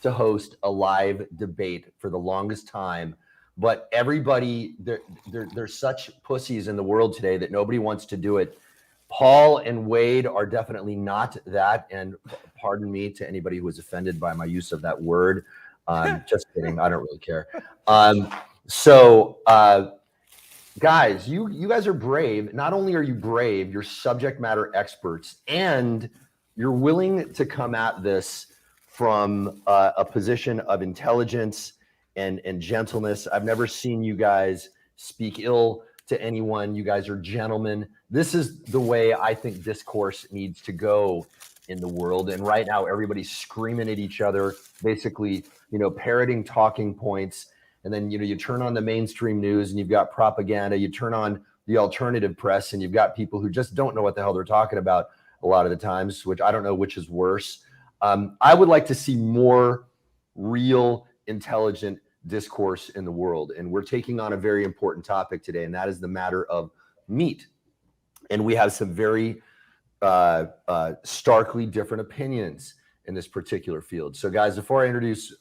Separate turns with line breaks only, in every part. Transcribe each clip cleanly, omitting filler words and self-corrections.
to host a live debate for the longest time, but everybody, there's such pussies in the world today that nobody wants to do it. Paul and Wade are definitely not that, and pardon me to anybody who was offended by my use of that word. Just kidding, I don't really care. Guys, you guys are brave. Not only are you brave, you're subject matter experts, and you're willing to come at this from a position of intelligence and gentleness. I've never seen you guys speak ill to anyone. You guys are gentlemen. This is the way I think discourse needs to go in the world. And right now, everybody's screaming at each other, basically, parroting talking points. And then, you turn on the mainstream news and you've got propaganda. You turn on the alternative press and you've got people who just don't know what the hell they're talking about a lot of the times, which I don't know which is worse. I would like to see more real, intelligent discourse in the world. And we're taking on a very important topic today, and that is the matter of meat. And we have some very starkly different opinions in this particular field. So guys, before I introduce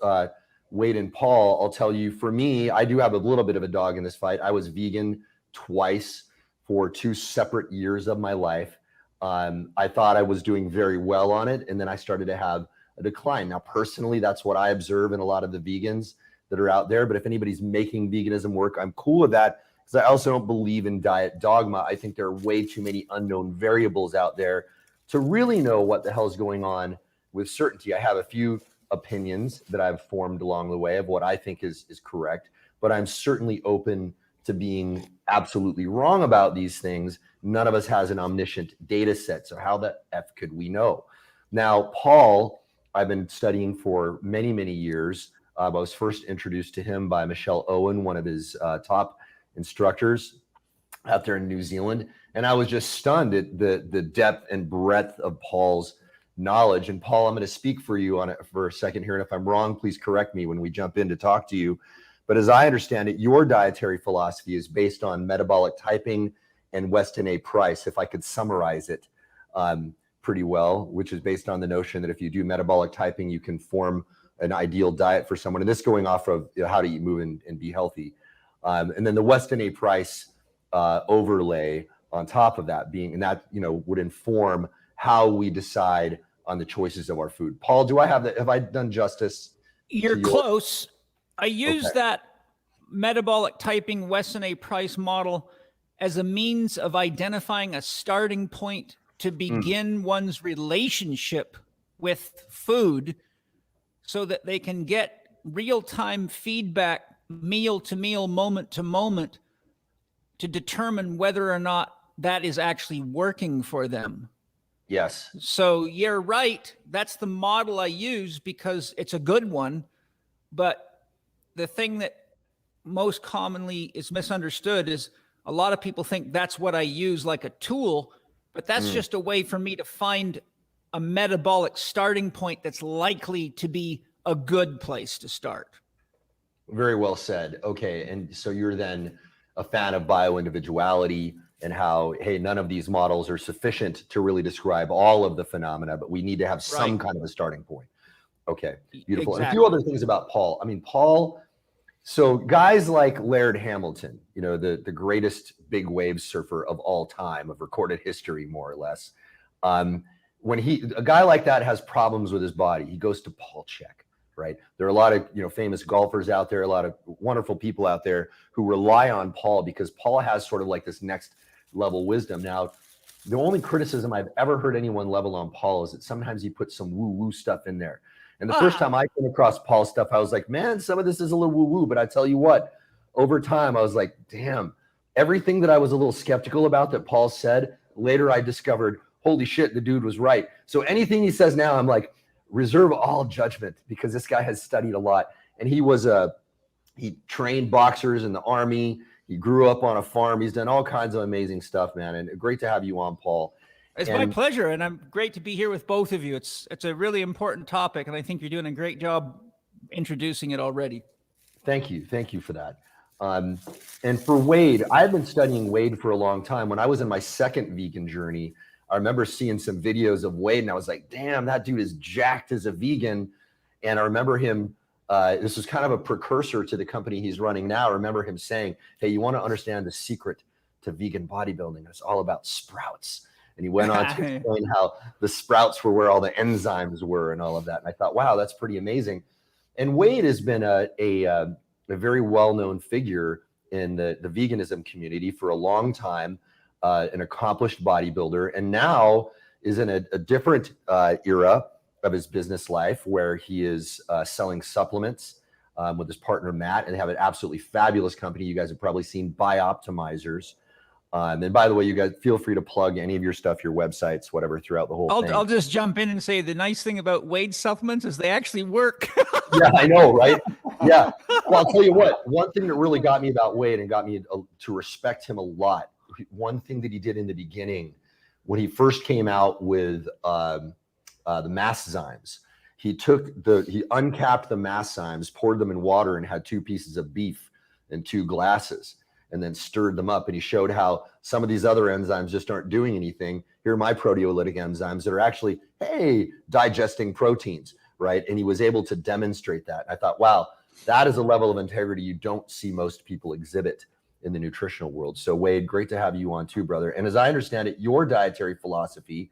Wade and Paul, I'll tell you, for me, I do have a little bit of a dog in this fight. I was vegan twice for 2 separate years of my life. I thought I was doing very well on it, and then I started to have a decline. Now, personally, that's what I observe in a lot of the vegans that are out there. But if anybody's making veganism work, I'm cool with that, because I also don't believe in diet dogma. I think there are way too many unknown variables out there to really know what the hell is going on with certainty. I have a few opinions that I've formed along the way of what I think is correct, but I'm certainly open to being absolutely wrong about these things. None of us has an omniscient data set, so how the F could we know? Now, Paul, I've been studying for many, many years. I was first introduced to him by Michelle Owen, one of his top instructors out there in New Zealand. And I was just stunned at the depth and breadth of Paul's knowledge. And Paul, I'm going to speak for you on it for a second here. And if I'm wrong, please correct me when we jump in to talk to you. But as I understand it, your dietary philosophy is based on metabolic typing and Weston A. Price, if I could summarize it pretty well, which is based on the notion that if you do metabolic typing, you can form an ideal diet for someone. And this going off of how to eat, move, and be healthy. And then the Weston A. Price overlay on top of that being, and that, would inform how we decide on the choices of our food. Paul, have I done justice?
You're close. I use that metabolic typing Weston A. Price model as a means of identifying a starting point to begin one's relationship with food, so that they can get real-time feedback, meal to meal, moment to moment, to determine whether or not that is actually working for them.
Yes.
So you're right. That's the model I use because it's a good one. But the thing that most commonly is misunderstood is a lot of people think that's what I use like a tool, but that's just a way for me to find a metabolic starting point that's likely to be a good place to start.
Very well said. Okay. And so you're then a fan of bioindividuality and how, hey, none of these models are sufficient to really describe all of the phenomena, but we need to have some kind of a starting point. Okay, beautiful. Exactly. And a few other things about Paul. I mean, Paul, so guys like Laird Hamilton, the greatest big wave surfer of all time, of recorded history, more or less. When a guy like that has problems with his body, he goes to Paul Chek, right? There are a lot of, famous golfers out there, a lot of wonderful people out there who rely on Paul because Paul has sort of like this next level wisdom. Now, the only criticism I've ever heard anyone level on Paul is that sometimes he puts some woo-woo stuff in there. And the first time I came across Paul's stuff, I was like, man, some of this is a little woo-woo. But I tell you what, over time, I was like, damn, everything that I was a little skeptical about that Paul said, later I discovered, holy shit, the dude was right. So anything he says now, I'm like, reserve all judgment, because this guy has studied a lot. And he trained boxers in the Army. He grew up on a farm. He's done all kinds of amazing stuff, man. And great to have you on, Paul.
It's my pleasure, and I'm great to be here with both of you. It's a really important topic, and I think you're doing a great job introducing it already.
Thank you for that. And for Wade, I've been studying Wade for a long time. When I was in my second vegan journey, I remember seeing some videos of Wade, and I was like, damn, that dude is jacked as a vegan. And I remember him, this was kind of a precursor to the company he's running now. I remember him saying, hey, you want to understand the secret to vegan bodybuilding? It's all about sprouts. And he went on to explain how the sprouts were where all the enzymes were and all of that. And I thought, wow, that's pretty amazing. And Wade has been a very well-known figure in the veganism community for a long time, an accomplished bodybuilder, and now is in a different era of his business life where he is selling supplements with his partner, Matt, and they have an absolutely fabulous company. You guys have probably seen Bioptimizers. And by the way, you guys feel free to plug any of your stuff, your websites, whatever, throughout the whole thing.
I'll just jump in and say the nice thing about Wade supplements is they actually work.
Yeah, I know, right? Yeah. Well, I'll tell you what, one thing that really got me about Wade and got me to respect him a lot, one thing that he did in the beginning, when he first came out with the Masszymes, he uncapped the Masszymes, poured them in water, and had 2 pieces of beef and 2 glasses, and then stirred them up. And he showed how some of these other enzymes just aren't doing anything. Here are my proteolytic enzymes that are actually, hey, digesting proteins, right? And he was able to demonstrate that. I thought, wow, that is a level of integrity you don't see most people exhibit in the nutritional world. So Wade, great to have you on too, brother. And as I understand it, your dietary philosophy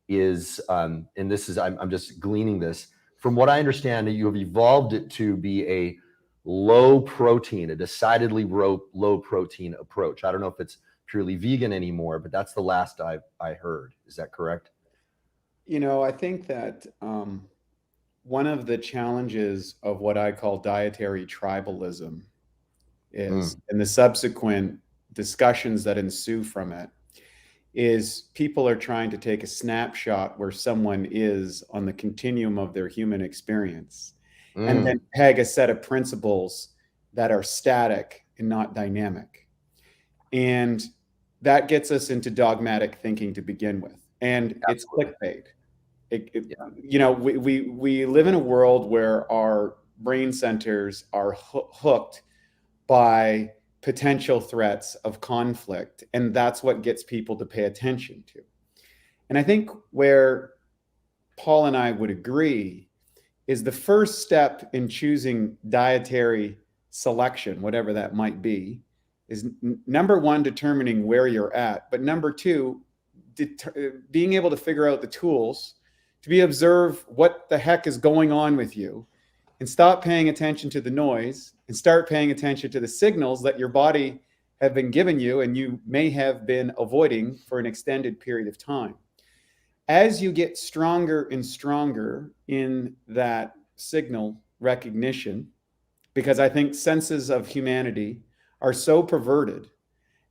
is, and this is, I'm just gleaning this, from what I understand, you have evolved it to be a low protein, a decidedly low protein approach. I don't know if it's purely vegan anymore, but that's the last I heard. Is that correct?
You know, I think that one of the challenges of what I call dietary tribalism is, and the subsequent discussions that ensue from it, is people are trying to take a snapshot where someone is on the continuum of their human experience and then peg a set of principles that are static and not dynamic. And that gets us into dogmatic thinking to begin with. And it's clickbait. You know, we live in a world where our brain centers are hooked by potential threats of conflict. And that's what gets people to pay attention to. And I think where Paul and I would agree is the first step in choosing dietary selection, whatever that might be, is number one, determining where you're at. But number two, being able to figure out the tools to observe what the heck is going on with you and stop paying attention to the noise and start paying attention to the signals that your body have been giving you and you may have been avoiding for an extended period of time. As you get stronger and stronger in that signal recognition, because I think senses of humanity are so perverted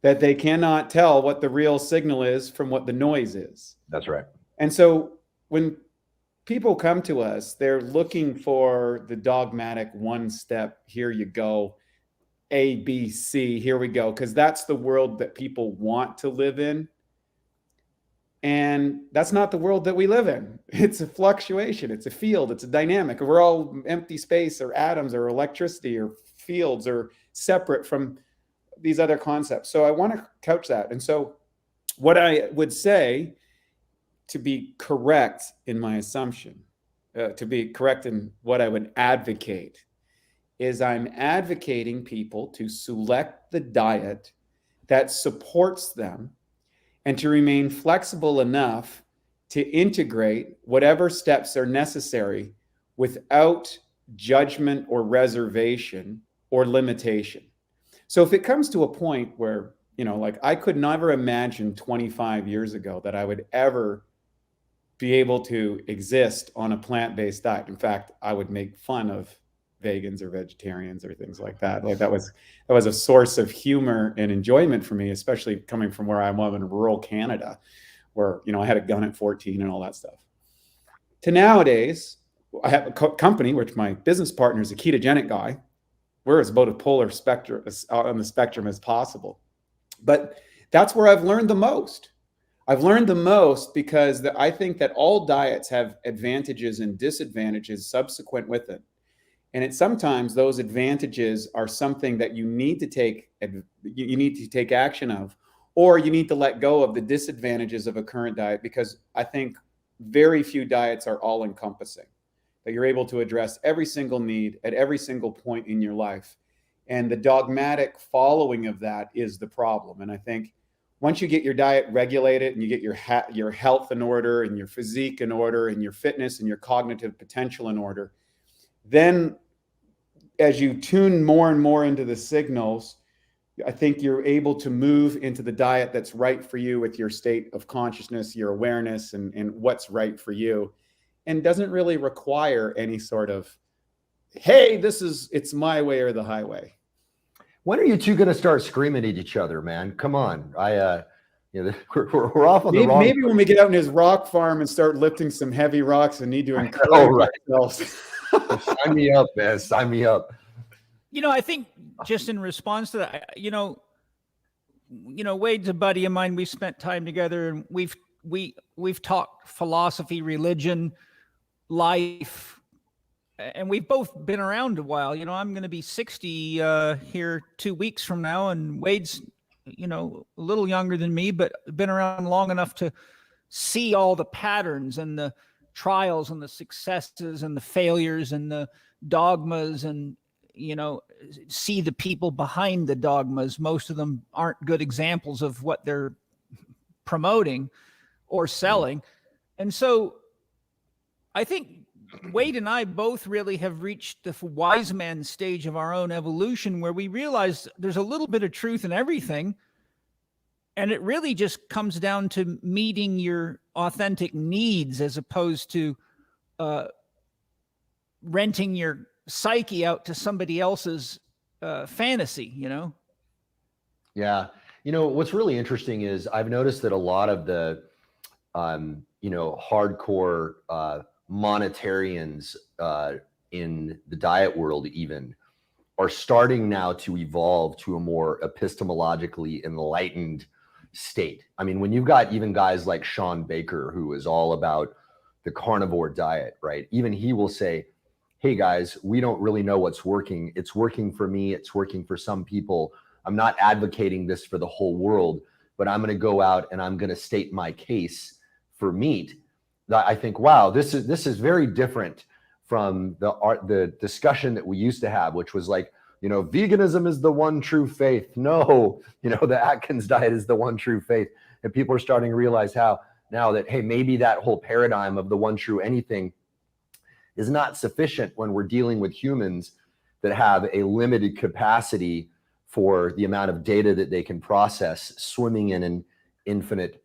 that they cannot tell what the real signal is from what the noise is.
That's right.
And so when people come to us, they're looking for the dogmatic one step, here you go, A, B, C, here we go, because that's the world that people want to live in. And that's not the world that we live in. It's a fluctuation. It's a field. It's a dynamic. We're all empty space or atoms or electricity or fields or separate from these other concepts. So I want to couch that. And so what I would say, to be correct in my assumption, to be correct in what I would advocate, is I'm advocating people to select the diet that supports them and to remain flexible enough to integrate whatever steps are necessary without judgment or reservation or limitation. So if it comes to a point where, you know, like I could never imagine 25 years ago that I would ever be able to exist on a plant-based diet. In fact, I would make fun of vegans or vegetarians or things like that. Like that was a source of humor and enjoyment for me, especially coming from where I'm in rural Canada, where, you know, I had a gun at 14 and all that stuff. To nowadays, I have a company, which my business partner is a ketogenic guy. We're as about a polar spectrum on the spectrum as possible. But that's where I've learned the most. I've learned the most because I think that all diets have advantages and disadvantages subsequent with it. And sometimes those advantages are something that you need to take action of, or you need to let go of the disadvantages of a current diet, because I think very few diets are all encompassing. that you're able to address every single need at every single point in your life. And the dogmatic following of that is the problem. And I think once you get your diet regulated and you get your health in order and your physique in order and your fitness and your cognitive potential in order, then as you tune more and more into the signals, I think you're able to move into the diet that's right for you with your state of consciousness, your awareness, and what's right for you, and doesn't really require any sort of, hey, it's my way or the highway.
When are you two going to start screaming at each other, man? Come on. We're off on the wrong.
Maybe when we get out in his rock farm and start lifting some heavy rocks and need to encourage ourselves.
Sign me up, man. Sign me up.
I think just in response to that, Wade's a buddy of mine. We've spent time together, and we've talked philosophy, religion, life, and we've both been around a while. I'm going to be 60 here 2 weeks from now, and Wade's, a little younger than me, but been around long enough to see all the patterns and the trials and the successes and the failures and the dogmas, and see the people behind the dogmas. Most of them aren't good examples of what they're promoting or selling. And so I think Wade and I both really have reached the wise man stage of our own evolution, where we realize there's a little bit of truth in everything. And it really just comes down to meeting your authentic needs, as opposed to renting your psyche out to somebody else's fantasy.
Yeah. What's really interesting is I've noticed that a lot of the, hardcore monetarians in the diet world even are starting now to evolve to a more epistemologically enlightened state. I mean, when you've got even guys like Sean Baker, who is all about the carnivore diet, right? Even he will say, hey guys, we don't really know what's working. It's working for me. It's working for some people. I'm not advocating this for the whole world, but I'm going to go out and I'm going to state my case for meat. I think, wow, this is very different from the discussion that we used to have, which was like, veganism is the one true faith. No, the Atkins diet is the one true faith. And people are starting to realize how now that, hey, maybe that whole paradigm of the one true anything is not sufficient when we're dealing with humans that have a limited capacity for the amount of data that they can process, swimming in an infinite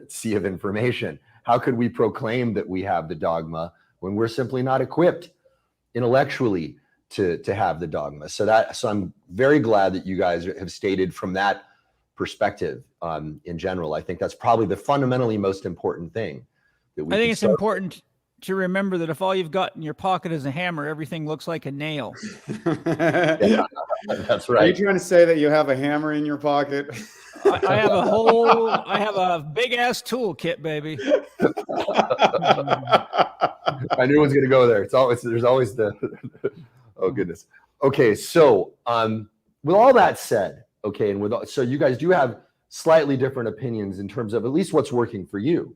sea of information. How could we proclaim that we have the dogma when we're simply not equipped intellectually to have the dogma? So I'm very glad that you guys have stated from that perspective in general. I think that's probably the fundamentally most important thing. I
think it's important to remember that if all you've got in your pocket is a hammer, everything looks like a nail.
Yeah, that's right.
Are you trying to say that you have a hammer in your pocket?
I have a big ass toolkit, baby.
I knew it was going to go there. There's always the, oh goodness. Okay. So, with all that said, okay. And so you guys do have slightly different opinions in terms of at least what's working for you.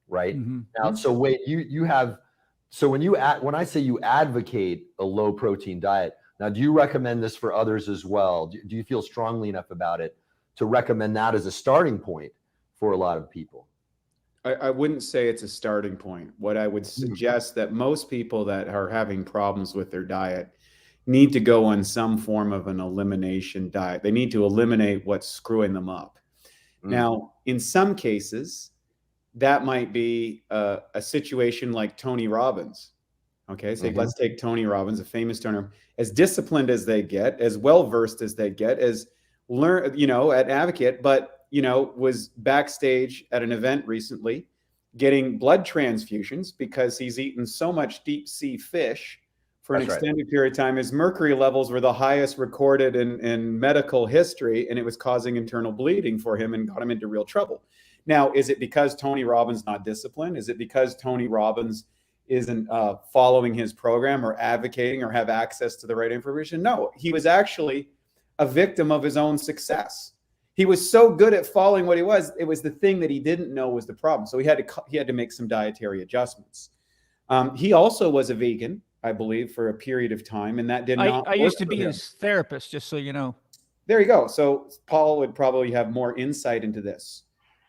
Right. Mm-hmm. Now, so wait, you have, so when I say you advocate a low protein diet, now, do you recommend this for others as well? Do you feel strongly enough about it to recommend that as a starting point for a lot of people?
I wouldn't say it's a starting point. What I would suggest that most people that are having problems with their diet need to go on some form of an elimination diet. They need to eliminate what's screwing them up. Now, in some cases, that might be a situation like Tony Robbins. Okay, so let's take Tony Robbins, a famous Tony, as disciplined as they get, as well-versed as they get, as at Advocate, but, was backstage at an event recently getting blood transfusions because he's eaten so much deep sea fish for an extended period of time. His mercury levels were the highest recorded in medical history, and it was causing internal bleeding for him and got him into real trouble. Now, is it because Tony Robbins not disciplined? Is it because Tony Robbins isn't following his program or advocating or have access to the right information? No, he was actually a victim of his own success. He was so good at following what he was. It was the thing that he didn't know was the problem. So he had to make some dietary adjustments. He also was a vegan, I believe, for a period of time, and that did not.
I used to
work
be
for him.
his therapist, just so you know.
There you go. So Paul would probably have more insight into this.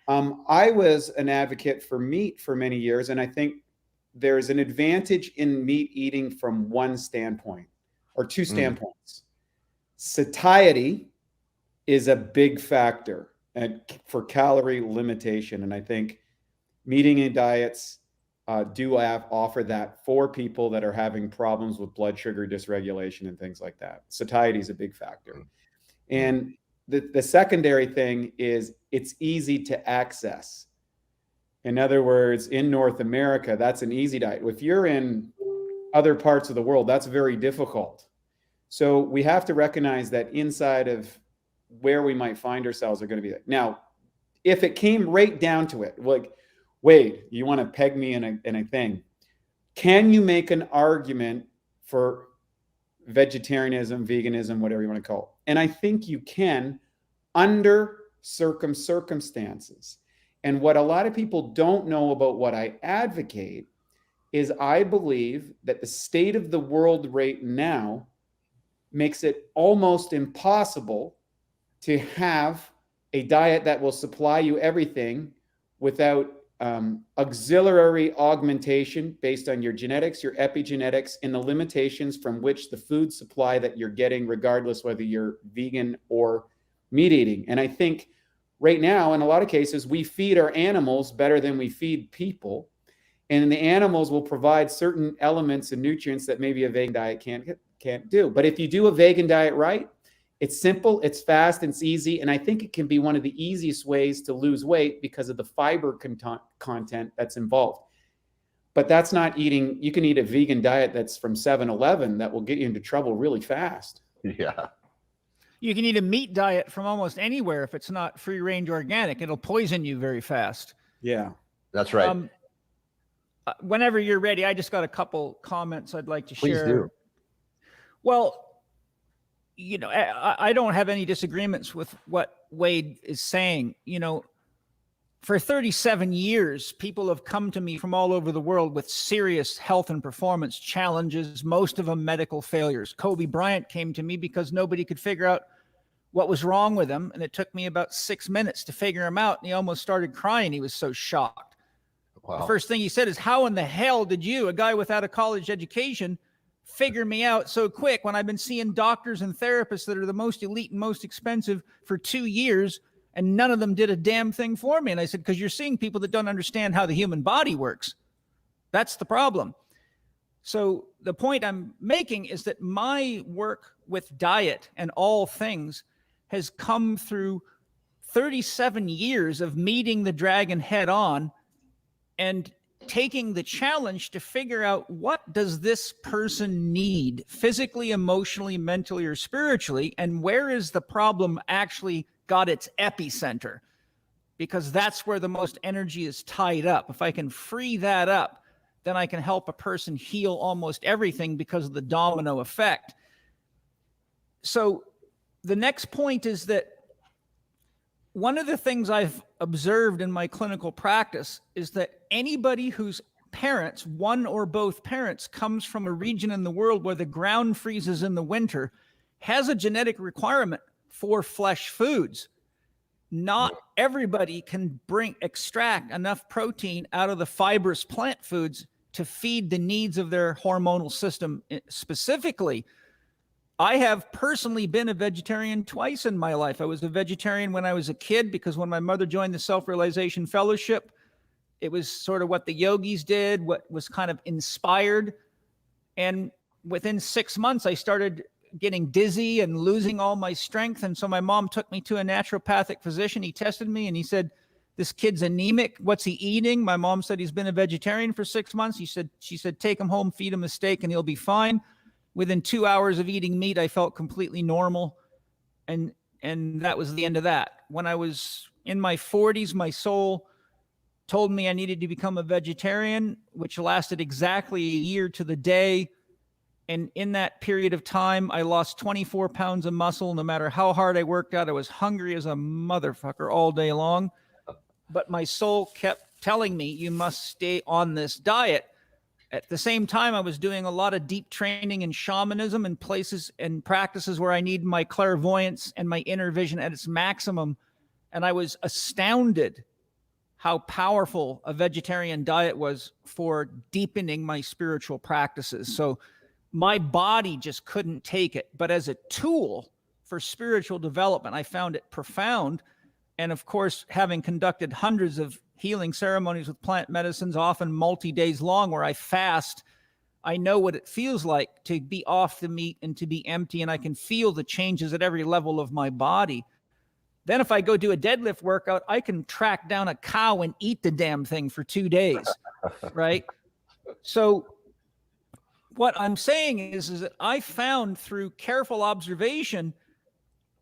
I was an advocate for meat for many years, and I think there's an advantage in meat eating from one standpoint or two standpoints. Satiety is a big factor for calorie limitation, and I think meat eating diets do offer that for people that are having problems with blood sugar dysregulation and things like that. Satiety is a big factor. And the secondary thing is it's easy to access. In other words, in North America, that's an easy diet. If you're in other parts of the world, that's very difficult. So we have to recognize that inside of where we might find ourselves are going to be. Now, if it came right down to it, like, Wade, you want to peg me in a thing, can you make an argument for vegetarianism, veganism, whatever you want to call it? And I think you can under circumstances. And what a lot of people don't know about what I advocate is I believe that the state of the world right now makes it almost impossible to have a diet that will supply you everything without auxiliary augmentation based on your genetics, your epigenetics, and the limitations from which the food supply that you're getting, regardless whether you're vegan or meat eating. And I think right now, in a lot of cases, we feed our animals better than we feed people. And the animals will provide certain elements and nutrients that maybe a vegan diet can't do. But if you do a vegan diet right, it's simple, it's fast, and it's easy. And I think it can be one of the easiest ways to lose weight because of the fiber content that's involved. But that's not eating. You can eat a vegan diet that's from 7-Eleven that will get you into trouble really fast.
Yeah.
You can eat a meat diet from almost anywhere if it's not free range organic. It'll poison you very fast.
Yeah.
That's right.
Whenever you're ready, I just got a couple comments I'd like to
Please
share.
do.
Well, you know, I don't have any disagreements with what Wade is saying. You know, for 37 years, people have come to me from all over the world with serious health and performance challenges, most of them medical failures. Kobe Bryant came to me because nobody could figure out what was wrong with him, and it took me about 6 minutes to figure him out, and he almost started crying. He was so shocked.
Wow.
The first thing he said is, how in the hell did you, a guy without a college education, figure me out so quick when I've been seeing doctors and therapists that are the most elite and most expensive for 2 years, and none of them did a damn thing for me? And I said, because you're seeing people that don't understand how the human body works. That's the problem. So the point I'm making is that my work with diet and all things has come through 37 years of meeting the dragon head on and taking the challenge to figure out, what does this person need physically, emotionally, mentally, or spiritually, and where is the problem actually got its epicenter? Because that's where the most energy is tied up. If I can free that up, then I can help a person heal almost everything because of the domino effect. So the next point is that one of the things I've observed in my clinical practice is that anybody whose parents, one or both parents, comes from a region in the world where the ground freezes in the winter has a genetic requirement for flesh foods. Not everybody can extract enough protein out of the fibrous plant foods to feed the needs of their hormonal system specifically. I have personally been a vegetarian twice in my life. I was a vegetarian when I was a kid because when my mother joined the Self-Realization Fellowship, it was sort of what the yogis did, what was kind of inspired. And within 6 months, I started getting dizzy and losing all my strength. And so my mom took me to a naturopathic physician. He tested me and he said, this kid's anemic. What's he eating? My mom said he's been a vegetarian for 6 months. She said, take him home, feed him a steak, and he'll be fine. Within 2 hours of eating meat, I felt completely normal. And that was the end of that. When I was in my 40s, my soul told me I needed to become a vegetarian, which lasted exactly a year to the day. And in that period of time, I lost 24 pounds of muscle. No matter how hard I worked out, I was hungry as a motherfucker all day long. But my soul kept telling me, you must stay on this diet. At the same time, I was doing a lot of deep training in shamanism and places and practices where I need my clairvoyance and my inner vision at its maximum. And I was astounded how powerful a vegetarian diet was for deepening my spiritual practices. So my body just couldn't take it. But as a tool for spiritual development, I found it profound. And of course, having conducted hundreds of healing ceremonies with plant medicines, often multi-days long, where I fast, I know what it feels like to be off the meat and to be empty, and I can feel the changes at every level of my body. Then if I go do a deadlift workout, I can track down a cow and eat the damn thing for 2 days, right? So what I'm saying is that I found through careful observation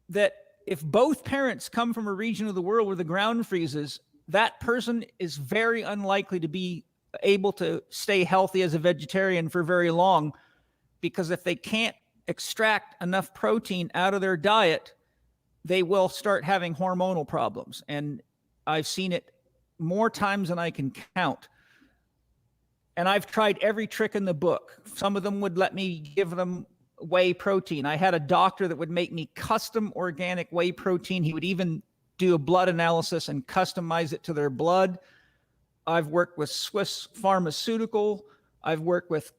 that if both parents come from a region of the world where the ground freezes, that person is very unlikely to be able to stay healthy as a vegetarian for very long, because if they can't extract enough protein out of their diet, they will start having hormonal problems. And I've seen it more times than I can count. And I've tried every trick in the book. Some of them would let me give them whey protein. I had a doctor that would make me custom organic whey protein. He would even do a blood analysis and customize it to their blood. I've worked with Swiss pharmaceutical. I've worked with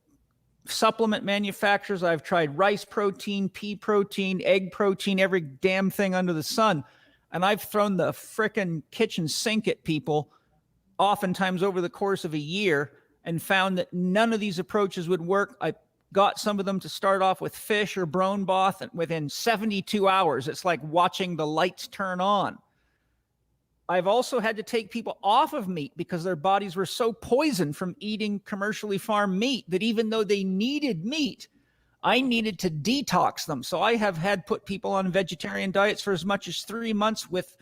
supplement manufacturers. I've tried rice protein, pea protein, egg protein, every damn thing under the sun. And I've thrown the frickin' kitchen sink at people oftentimes over the course of a year and found that none of these approaches would work. I got some of them to start off with fish or bone broth, and within 72 hours, it's like watching the lights turn on. I've also had to take people off of meat because their bodies were so poisoned from eating commercially farmed meat that even though they needed meat, I needed to detox them. So I have had put people on vegetarian diets for as much as 3 months with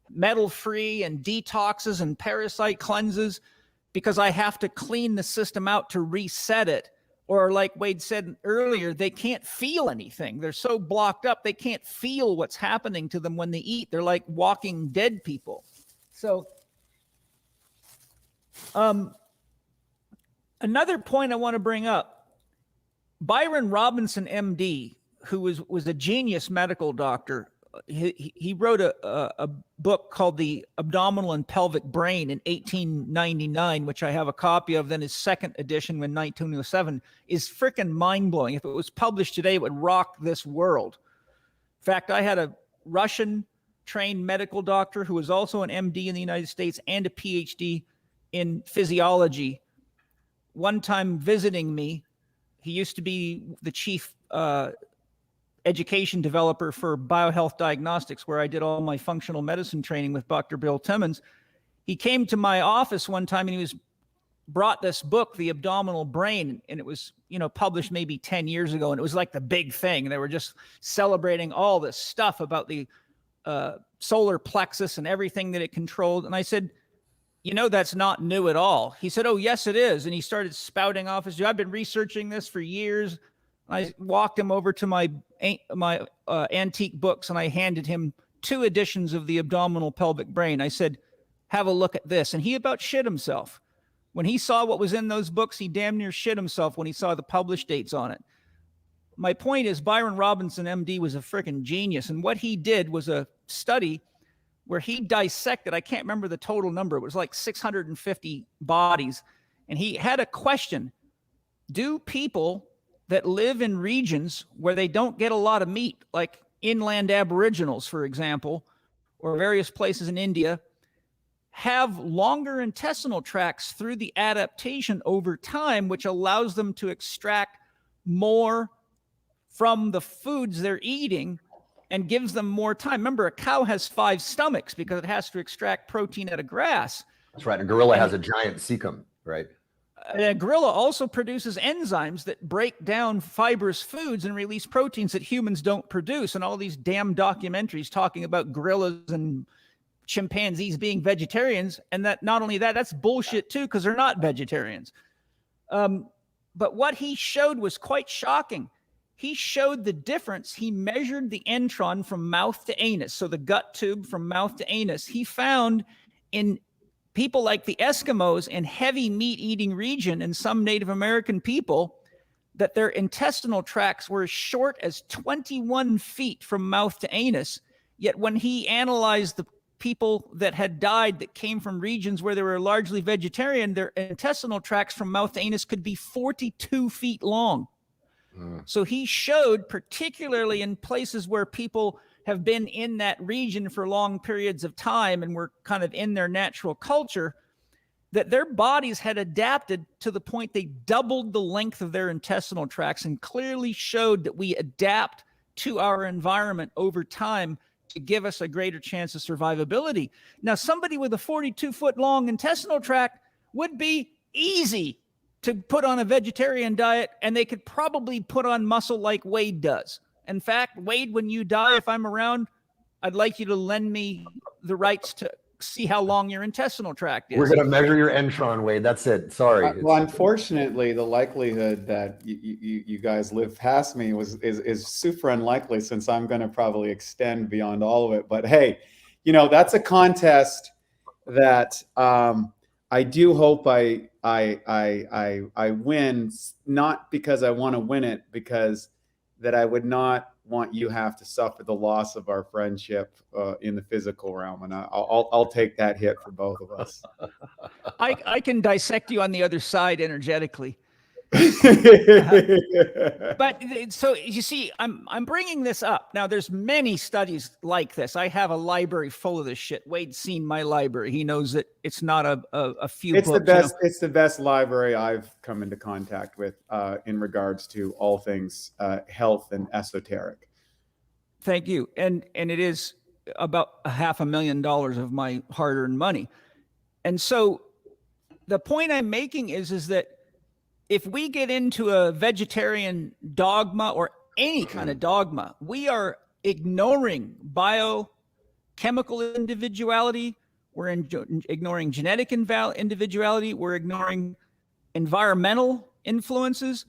metal-free and detoxes and parasite cleanses, because I have to clean the system out to reset it. Or like Wade said earlier, they can't feel anything. They're so blocked up, they can't feel what's happening to them when they eat. They're like walking dead people. So another point I want to bring up, Byron Robinson, MD, who was a genius medical doctor, he wrote a book called The Abdominal and Pelvic Brain in 1899, which I have a copy of. Then his second edition in 1907 is freaking mind-blowing. If it was published today, it would rock this world. In fact, I had a Russian-trained medical doctor who was also an MD in the United States and a PhD in physiology. One time visiting me, he used to be the chief education developer for biohealth diagnostics, where I did all my functional medicine training with Dr. Bill Timmons. He came to my office one time and he brought this book, The Abdominal Brain, and it was, published maybe 10 years ago. And it was like the big thing. And they were just celebrating all this stuff about the solar plexus and everything that it controlled. And I said, that's not new at all. He said, oh, yes, it is. And he started spouting off his, I've been researching this for years. I walked him over to my antique books and I handed him 2 editions of The Abdominal Pelvic Brain. I said, have a look at this. And he about shit himself. When he saw what was in those books, he damn near shit himself when he saw the published dates on it. My point is, Byron Robinson, MD, was a freaking genius. And what he did was a study where he dissected, I can't remember the total number, it was like 650 bodies. And he had a question: do people that live in regions where they don't get a lot of meat, like inland aboriginals, for example, or various places in India, have longer intestinal tracts through the adaptation over time, which allows them to extract more from the foods they're eating and gives them more time? Remember, a cow has 5 stomachs because it has to extract protein out of grass.
That's right. A gorilla has a giant cecum, right?
A gorilla also produces enzymes that break down fibrous foods and release proteins that humans don't produce. And all these damn documentaries talking about gorillas and chimpanzees being vegetarians, and that not only that, that's bullshit too, because they're not vegetarians. But what he showed was quite shocking. He showed the difference. He measured the entron from mouth to anus, so the gut tube from mouth to anus. He found in people like the Eskimos and heavy meat eating region and some Native American people, that their intestinal tracts were as short as 21 feet from mouth to anus. Yet when he analyzed the people that had died that came from regions where they were largely vegetarian, their intestinal tracts from mouth to anus could be 42 feet long. So he showed, particularly in places where people have been in that region for long periods of time and were kind of in their natural culture, that their bodies had adapted to the point they doubled the length of their intestinal tracts, and clearly showed that we adapt to our environment over time to give us a greater chance of survivability. Now, somebody with a 42-foot long intestinal tract would be easy to put on a vegetarian diet, and they could probably put on muscle like Wade does. In fact, Wade, when you die, if I'm around, I'd like you to lend me the rights to see how long your intestinal tract is.
We're going to measure your entron, Wade. That's it. Sorry.
Well, unfortunately, the likelihood that you guys live past me is super unlikely, since I'm going to probably extend beyond all of it. But hey, that's a contest that I do hope I win, not because I want to win it, because that I would not want you have to suffer the loss of our friendship in the physical realm, and I'll take that hit for both of us.
I can dissect you on the other side energetically. But so you see, I'm bringing this up now. There's many studies like this. I have a library full of this shit. Wade's seen my library. He knows that it's not a few.
It's
books,
the best. It's the best library I've come into contact with in regards to all things health and esoteric.
Thank you. And it is about $500,000 of my hard-earned money. And so the point I'm making is that if we get into a vegetarian dogma or any kind of dogma, we are ignoring biochemical individuality. We're ignoring genetic individuality. We're ignoring environmental influences.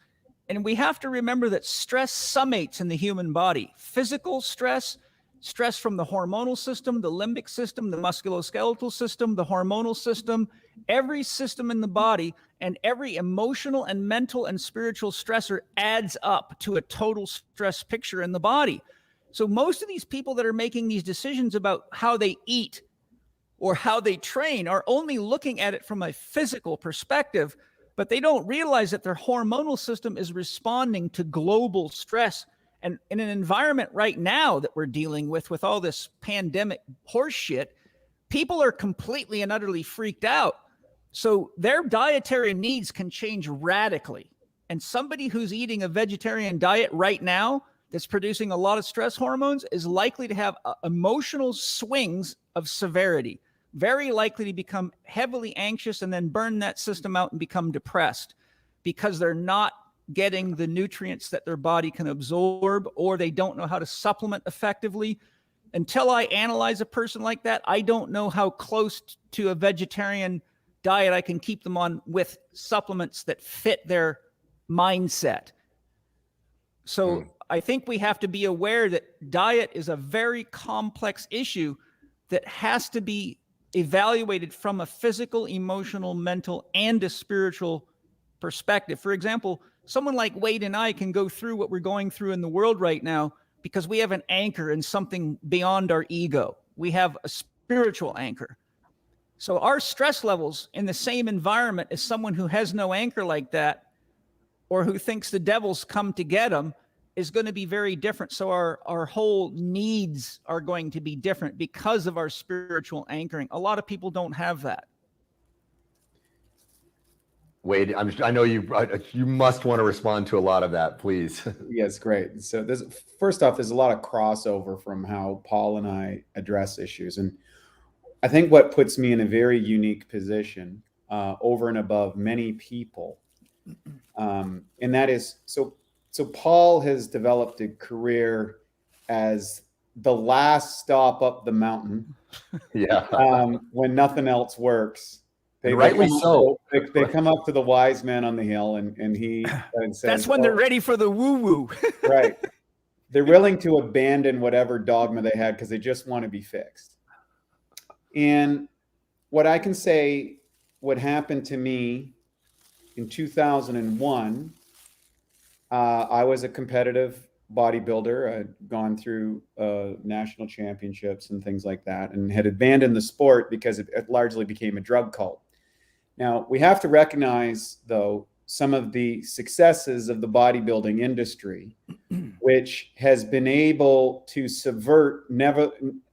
And we have to remember that stress summates in the human body. Physical stress, stress from the hormonal system, the limbic system, the musculoskeletal system, the hormonal system, every system in the body, and every emotional and mental and spiritual stressor adds up to a total stress picture in the body. So most of these people that are making these decisions about how they eat or how they train are only looking at it from a physical perspective, but they don't realize that their hormonal system is responding to global stress. And in an environment right now that we're dealing with all this pandemic horse shit, people are completely and utterly freaked out. So their dietary needs can change radically. And somebody who's eating a vegetarian diet right now that's producing a lot of stress hormones is likely to have emotional swings of severity, very likely to become heavily anxious and then burn that system out and become depressed because they're not getting the nutrients that their body can absorb, or they don't know how to supplement effectively. Until I analyze a person like that, I don't know how close to a vegetarian diet I can keep them on with supplements that fit their mindset. So I think we have to be aware that diet is a very complex issue that has to be evaluated from a physical, emotional, mental, and a spiritual perspective. For example, someone like Wade and I can go through what we're going through in the world right now because we have an anchor in something beyond our ego. We have a spiritual anchor. So our stress levels in the same environment as someone who has no anchor like that, or who thinks the devil's come to get them, is going to be very different. So our whole needs are going to be different because of our spiritual anchoring. A lot of people don't have that.
Wade, I know you must want to respond to a lot of that, please.
Yes, great. So first off, there's a lot of crossover from how Paul and I address issues. And I think what puts me in a very unique position over and above many people, and that is, so Paul has developed a career as the last stop up the mountain.
Yeah.
When nothing else works.
Rightly so.
They come up to the wise man on the hill, and he says,
that's when they're ready for the woo-woo.
Right. They're willing to abandon whatever dogma they had because they just want to be fixed. And what I can say, what happened to me in 2001, I was a competitive bodybuilder. I'd gone through national championships and things like that, and had abandoned the sport because it largely became a drug cult. Now, we have to recognize, though, some of the successes of the bodybuilding industry, which has been able to subvert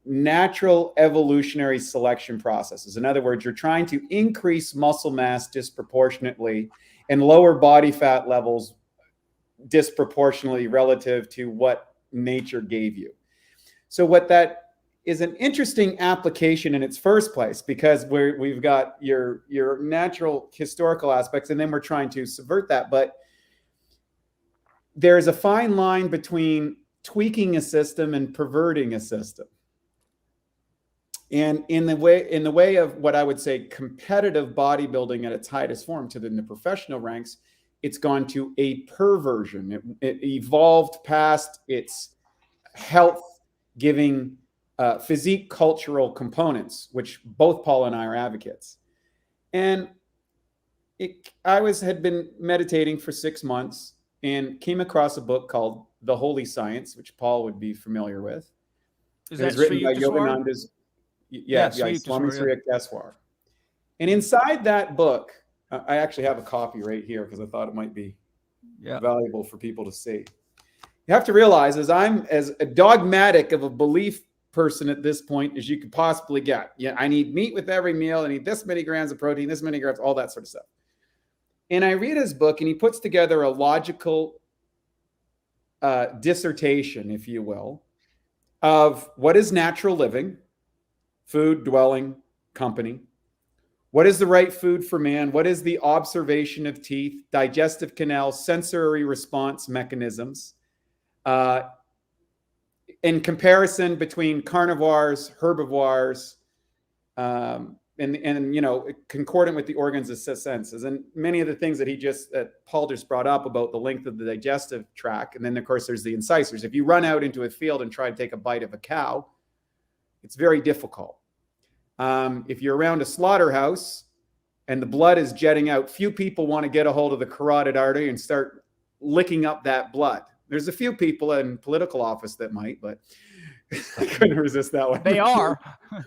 natural evolutionary selection processes. In other words, you're trying to increase muscle mass disproportionately and lower body fat levels disproportionately relative to what nature gave you. So what that is an interesting application in its first place, because we've got your natural historical aspects, and then we're trying to subvert that. But there's a fine line between tweaking a system and perverting a system. And in the way of what I would say competitive bodybuilding at its highest form in the professional ranks, it's gone to a perversion. It evolved past its health-giving physique cultural components, which both Paul and I are advocates. And I had been meditating for 6 months and came across a book called The Holy Science, which Paul would be familiar with.
Is
it was
that
written by
Yogananda?
Yogananda's, Swami
Sri
Yukteswar. And inside that book, I actually have a copy right here because I thought it might be valuable for people to see. You have to realize, I'm as dogmatic of a belief person at this point as you could possibly get. Yeah, I need meat with every meal. I need this many grams of protein, this many grams, all that sort of stuff. And I read his book, and he puts together a logical dissertation, if you will, of what is natural living, food, dwelling, company. What is the right food for man? What is the observation of teeth, digestive canal, sensory response mechanisms? In comparison between carnivores, herbivores, and concordant with the organs of senses. And many of the things that Paul just brought up about the length of the digestive tract. And then, of course, there's the incisors. If you run out into a field and try to take a bite of a cow, it's very difficult. If you're around a slaughterhouse and the blood is jetting out, few people want to get a hold of the carotid artery and start licking up that blood. There's a few people in political office that might, but I couldn't resist that one.
They are.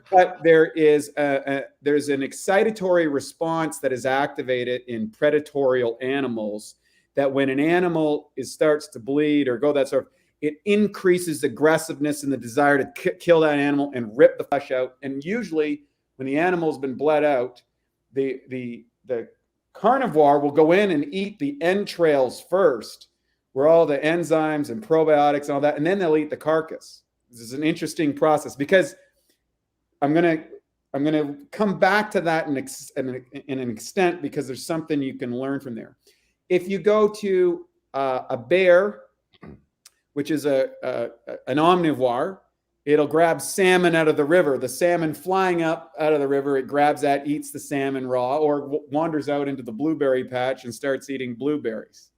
But there's an excitatory response that is activated in predatorial animals, that when an animal starts to bleed or go that sort of, it increases aggressiveness and the desire to kill that animal and rip the flesh out. And usually when the animal's been bled out, the carnivore will go in and eat the entrails first, where all the enzymes and probiotics and all that, and then they'll eat the carcass. This is an interesting process, because I'm gonna come back to that in an extent, because there's something you can learn from there. If you go to a bear, which is an omnivore, it'll grab salmon out of the river. The salmon flying up out of the river, it grabs that, eats the salmon raw, or wanders out into the blueberry patch and starts eating blueberries.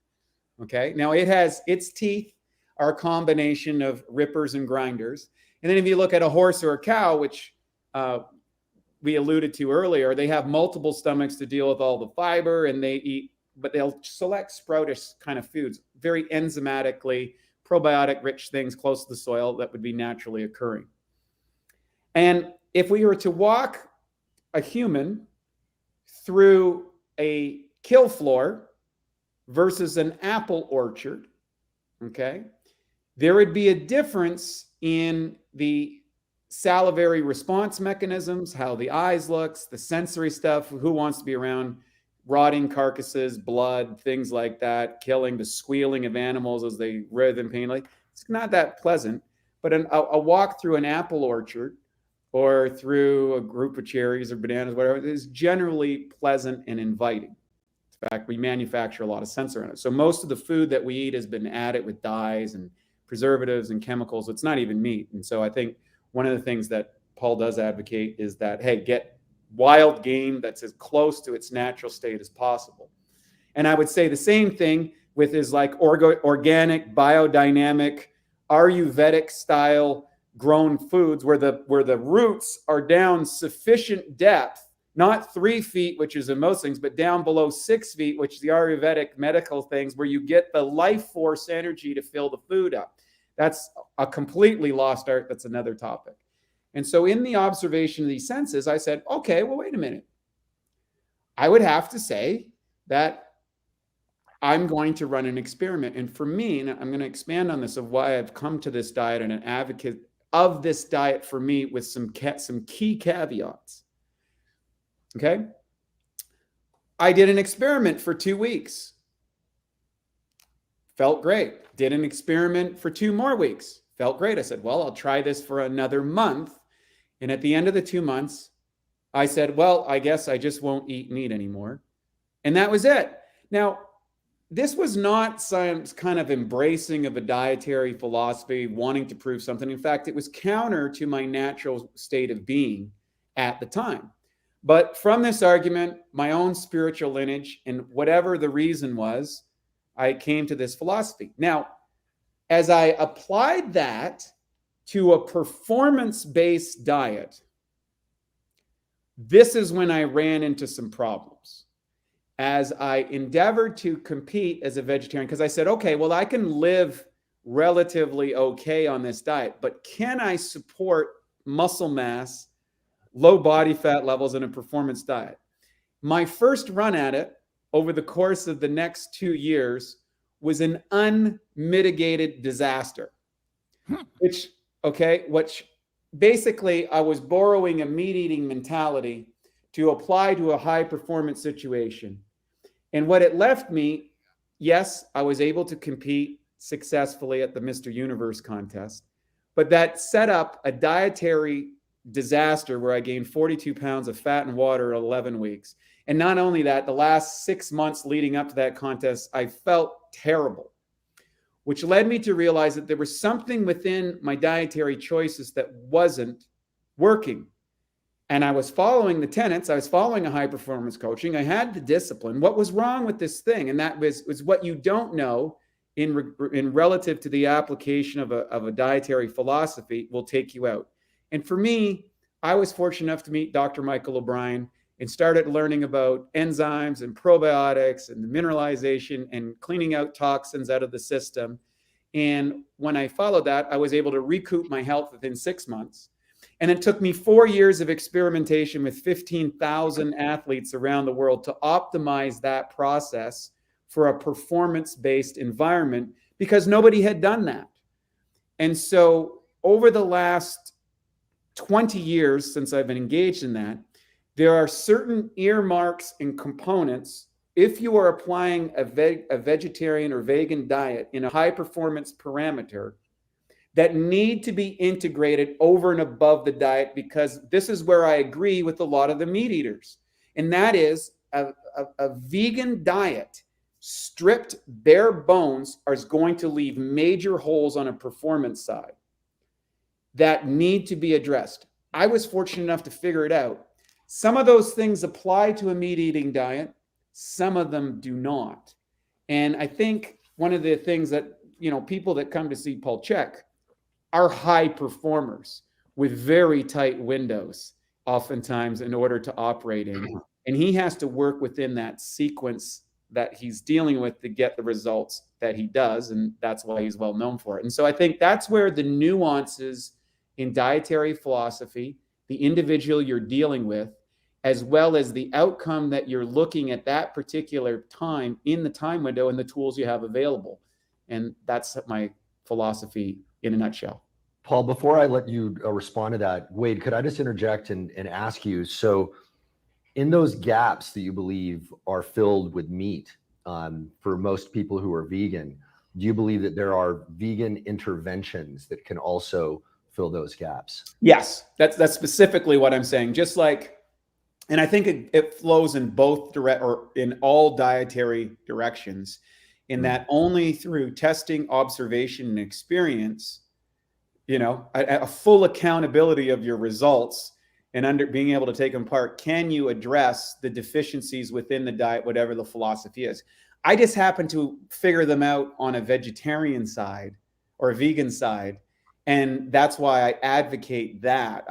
Okay, now its teeth are a combination of rippers and grinders. And then if you look at a horse or a cow, which we alluded to earlier, they have multiple stomachs to deal with all the fiber, and but they'll select sproutish kind of foods, very enzymatically probiotic rich things close to the soil that would be naturally occurring. And if we were to walk a human through a kill floor versus an apple orchard, okay, there would be a difference in the salivary response mechanisms, how the eyes looks, the sensory stuff, who wants to be around rotting carcasses, blood, things like that, killing, the squealing of animals as they writhe in pain. Like, it's not that pleasant. But a walk through an apple orchard or through a group of cherries or bananas, whatever, is generally pleasant and inviting. In fact, we manufacture a lot of sensor in it. So most of the food that we eat has been added with dyes and preservatives and chemicals. It's not even meat. And so I think one of the things that Paul does advocate is that, hey, get wild game that's as close to its natural state as possible. And I would say the same thing with his like organic, biodynamic, Ayurvedic style grown foods, where the roots are down sufficient depth not 3 feet, which is in most things, but down below 6 feet, which is the Ayurvedic medical things where you get the life force energy to fill the food up. That's a completely lost art. That's another topic. And so in the observation of these senses, I said, okay, well, wait a minute. I would have to say that I'm going to run an experiment. And for me, and I'm going to expand on this of why I've come to this diet and an advocate of this diet for me with some key caveats. Okay. I did an experiment for 2 weeks. Felt great. Did an experiment for 2 more weeks. Felt great. I said, well, I'll try this for another month. And at the end of the 2 months, I said, well, I guess I just won't eat meat anymore. And that was it. Now, this was not some kind of embracing of a dietary philosophy, wanting to prove something. In fact, it was counter to my natural state of being at the time. But from this argument, my own spiritual lineage, and whatever the reason was, I came to this philosophy. Now, as I applied that to a performance-based diet, this is when I ran into some problems. As I endeavored to compete as a vegetarian, because I said, okay, well, I can live relatively okay on this diet, but can I support muscle mass, low body fat levels in a performance diet? My first run at it over the course of the next 2 years was an unmitigated disaster, which basically I was borrowing a meat-eating mentality to apply to a high-performance situation. And what it left me, yes, I was able to compete successfully at the Mr. Universe contest, but that set up a dietary disaster where I gained 42 pounds of fat and water in 11 weeks. And not only that, the last 6 months leading up to that contest, I felt terrible, which led me to realize that there was something within my dietary choices that wasn't working. And I was following the tenets. I was following a high performance coaching. I had the discipline. What was wrong with this thing? And that was what you don't know in relative to the application of a dietary philosophy will take you out. And for me, I was fortunate enough to meet Dr. Michael O'Brien and started learning about enzymes and probiotics and the mineralization and cleaning out toxins out of the system. And when I followed that, I was able to recoup my health within 6 months. And it took me 4 years of experimentation with 15,000 athletes around the world to optimize that process for a performance-based environment because nobody had done that. And so over the last 20 years since I've been engaged in that, there are certain earmarks and components. If you are applying a vegetarian or vegan diet in a high performance parameter, that need to be integrated over and above the diet, because this is where I agree with a lot of the meat eaters. And that is a vegan diet stripped bare bones is going to leave major holes on a performance side that need to be addressed. I was fortunate enough to figure it out. Some of those things apply to a meat eating diet. Some of them do not. And I think one of the things that, people that come to see Paul Chek are high performers with very tight windows, oftentimes, in order to operate in. And he has to work within that sequence that he's dealing with to get the results that he does. And that's why he's well known for it. And so I think that's where the nuances in dietary philosophy, the individual you're dealing with, as well as the outcome that you're looking at that particular time in the time window and the tools you have available. And that's my philosophy in a nutshell.
Paul, before I let you respond to that, Wade, could I just interject and ask you, so in those gaps that you believe are filled with meat for most people who are vegan, do you believe that there are vegan interventions that can also fill those gaps?
Yes, that's specifically what I'm saying. Just like, and I think it flows in both in all dietary directions, in that only through testing, observation, and experience, a full accountability of your results and being able to take them apart, can you address the deficiencies within the diet, whatever the philosophy is. I just happen to figure them out on a vegetarian side or a vegan side. And that's why I advocate that.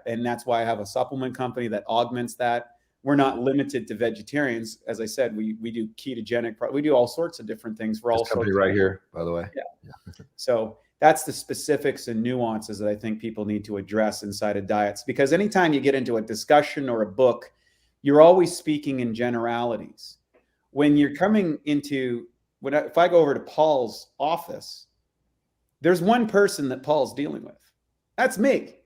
And that's why I have a supplement company that augments that. We're not limited to vegetarians. As I said, we do ketogenic, we do all sorts of different things for all
This company
sorts
right here, by the way.
Yeah. So that's the specifics and nuances that I think people need to address inside of diets, because anytime you get into a discussion or a book, you're always speaking in generalities. When you're coming into, if I go over to Paul's office, there's one person that Paul's dealing with. That's me,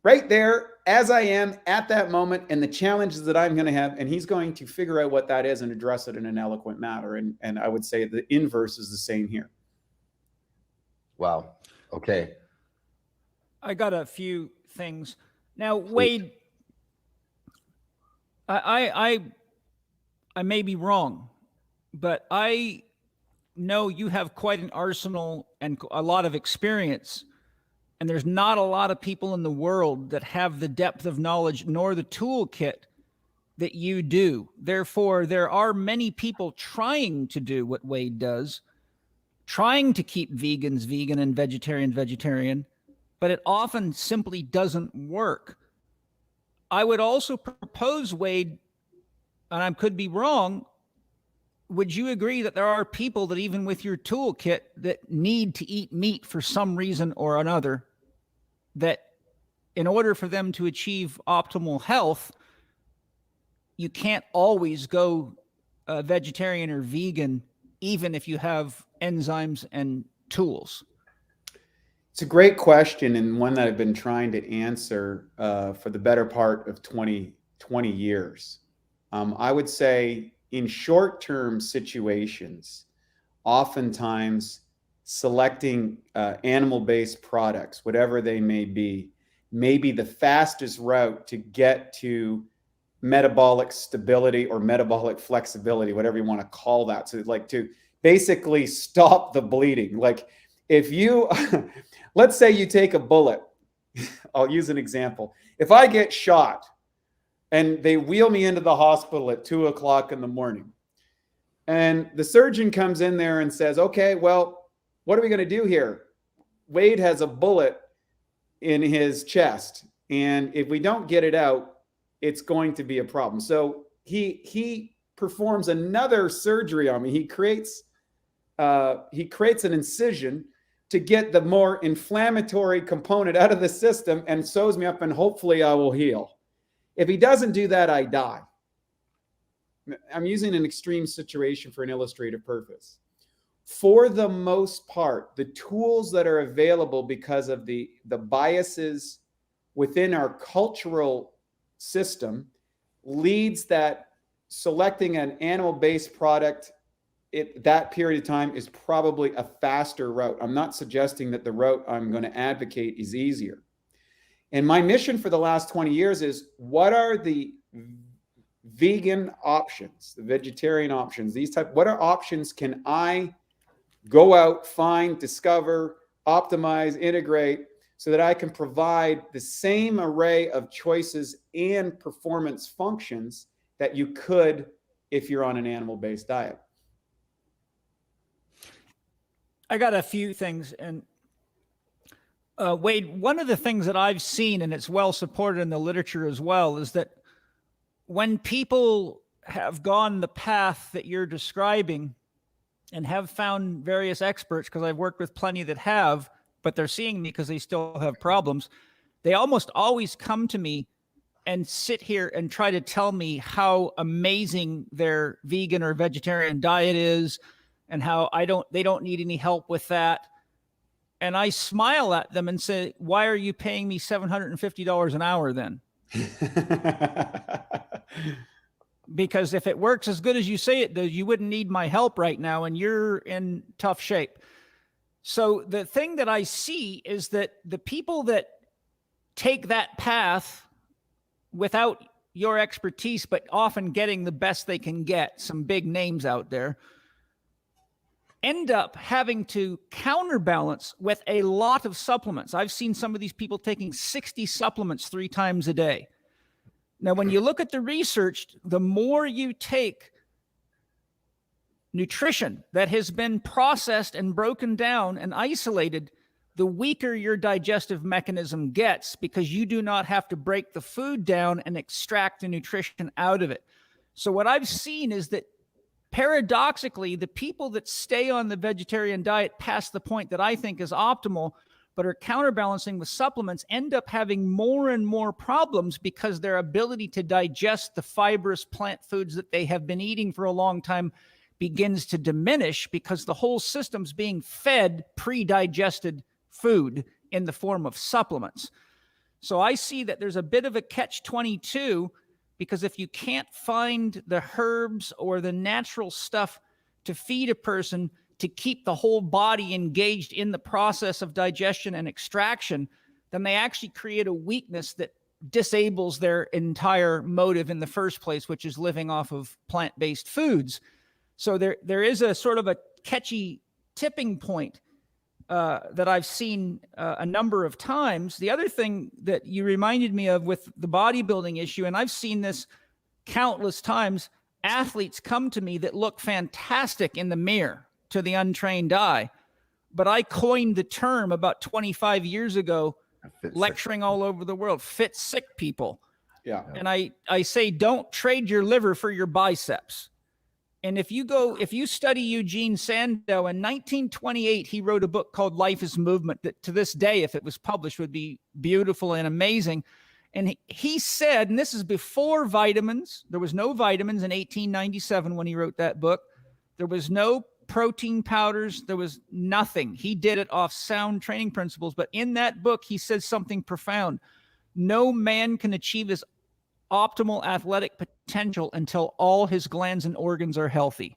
right there as I am at that moment, and the challenges that I'm going to have, and he's going to figure out what that is and address it in an eloquent manner. And I would say the inverse is the same here.
Wow. Okay.
I got a few things. Now, Wade, I may be wrong, but I know you have quite an arsenal and a lot of experience, and there's not a lot of people in the world that have the depth of knowledge nor the toolkit that you do. Therefore, there are many people trying to do what Wade does, trying to keep vegans vegan and vegetarian, but it often simply doesn't work. I would also propose, Wade, and I could be wrong, would you agree that there are people that even with your toolkit that need to eat meat for some reason or another, that in order for them to achieve optimal health, you can't always go vegetarian or vegan, even if you have enzymes and tools?
It's a great question, and one that I've been trying to answer for the better part of 20 years. I would say in short-term situations, oftentimes selecting animal-based products, whatever they may be the fastest route to get to metabolic stability or metabolic flexibility, whatever you want to call that. So like to basically stop the bleeding. Like if you, let's say you take a bullet, I'll use an example. If I get shot and they wheel me into the hospital at 2 o'clock in the morning, and the surgeon comes in there and says, okay, well, what are we going to do here? Wade has a bullet in his chest, and if we don't get it out, it's going to be a problem. So he performs another surgery on me. He creates an incision to get the more inflammatory component out of the system and sews me up, and hopefully I will heal. If he doesn't do that, I die. I'm using an extreme situation for an illustrative purpose. For the most part, the tools that are available because of the biases within our cultural system leads that selecting an animal-based product at that period of time is probably a faster route. I'm not suggesting that the route I'm going to advocate is easier. And my mission for the last 20 years is, what are the vegan options, the vegetarian options, what are options can I go out, find, discover, optimize, integrate, so that I can provide the same array of choices and performance functions that you could if you're on an animal-based diet.
I got a few things. And Wade, one of the things that I've seen, and it's well supported in the literature as well, is that when people have gone the path that you're describing and have found various experts, because I've worked with plenty that have, but they're seeing me because they still have problems, they almost always come to me and sit here and try to tell me how amazing their vegan or vegetarian diet is and how they don't need any help with that. And I smile at them and say, why are you paying me $750 an hour then? Because if it works as good as you say it does, you wouldn't need my help right now, and you're in tough shape. So the thing that I see is that the people that take that path without your expertise, but often getting the best they can get, some big names out there, end up having to counterbalance with a lot of supplements. I've seen some of these people taking 60 supplements 3 times a day. Now, when you look at the research, the more you take nutrition that has been processed and broken down and isolated, the weaker your digestive mechanism gets, because you do not have to break the food down and extract the nutrition out of it. So what I've seen is that paradoxically, the people that stay on the vegetarian diet past the point that I think is optimal, but are counterbalancing with supplements, end up having more and more problems because their ability to digest the fibrous plant foods that they have been eating for a long time begins to diminish, because the whole system's being fed pre-digested food in the form of supplements. So I see that there's a bit of a catch-22, because if you can't find the herbs or the natural stuff to feed a person to keep the whole body engaged in the process of digestion and extraction, then they actually create a weakness that disables their entire motive in the first place, which is living off of plant-based foods. So there is a sort of a catchy tipping point that I've seen a number of times. The other thing that you reminded me of with the bodybuilding issue, and I've seen this countless times, athletes come to me that look fantastic in the mirror to the untrained eye, but I coined the term about 25 years ago, lecturing all over the world, fit sick people.
Yeah.
And I say, don't trade your liver for your biceps. And if you study Eugene Sandow, in 1928, he wrote a book called Life is Movement that to this day, if it was published, would be beautiful and amazing. And he said, and this is before vitamins, there was no vitamins in 1897 when he wrote that book. There was no protein powders. There was nothing. He did it off sound training principles. But in that book, he says something profound. No man can achieve his optimal athletic potential until all his glands and organs are healthy.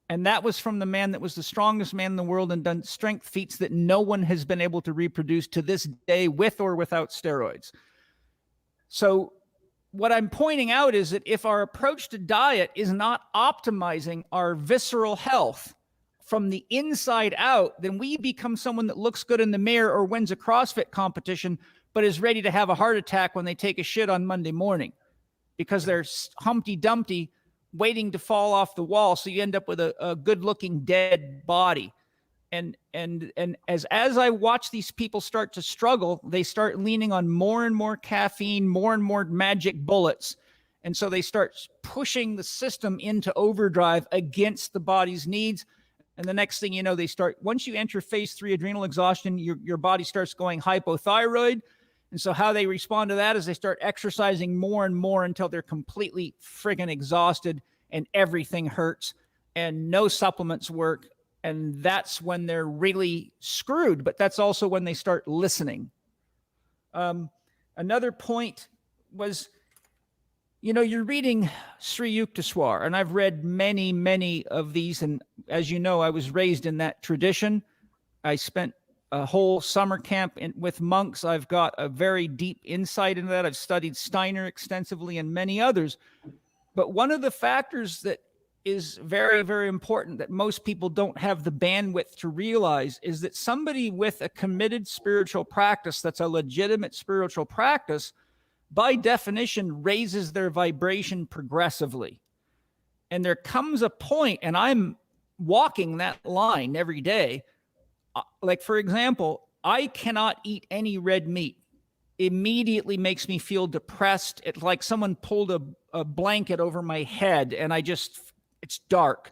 And that was from the man that was the strongest man in the world and done strength feats that no one has been able to reproduce to this day, with or without steroids. So what I'm pointing out is that if our approach to diet is not optimizing our visceral health from the inside out, then we become someone that looks good in the mirror or wins a CrossFit competition, but is ready to have a heart attack when they take a shit on Monday morning because they're Humpty Dumpty waiting to fall off the wall. So you end up with a good-looking dead body. And as I watch these people start to struggle, they start leaning on more and more caffeine, more and more magic bullets. And so they start pushing the system into overdrive against the body's needs. And the next thing you know, once you enter phase 3 adrenal exhaustion, your body starts going hypothyroid. And so how they respond to that is they start exercising more and more until they're completely friggin' exhausted and everything hurts and no supplements work. And that's when they're really screwed. But that's also when they start listening. Another point was, you're reading Sri Yukteswar, and I've read many, many of these. And as you know, I was raised in that tradition. I spent a whole summer camp with monks. I've got a very deep insight into that. I've studied Steiner extensively and many others. But one of the factors that is very, very important that most people don't have the bandwidth to realize is that somebody with a committed spiritual practice that's a legitimate spiritual practice, by definition, raises their vibration progressively. And there comes a point, and I'm walking that line every day. Like, for example, I cannot eat any red meat. Immediately makes me feel depressed. It's like someone pulled a blanket over my head and it's dark.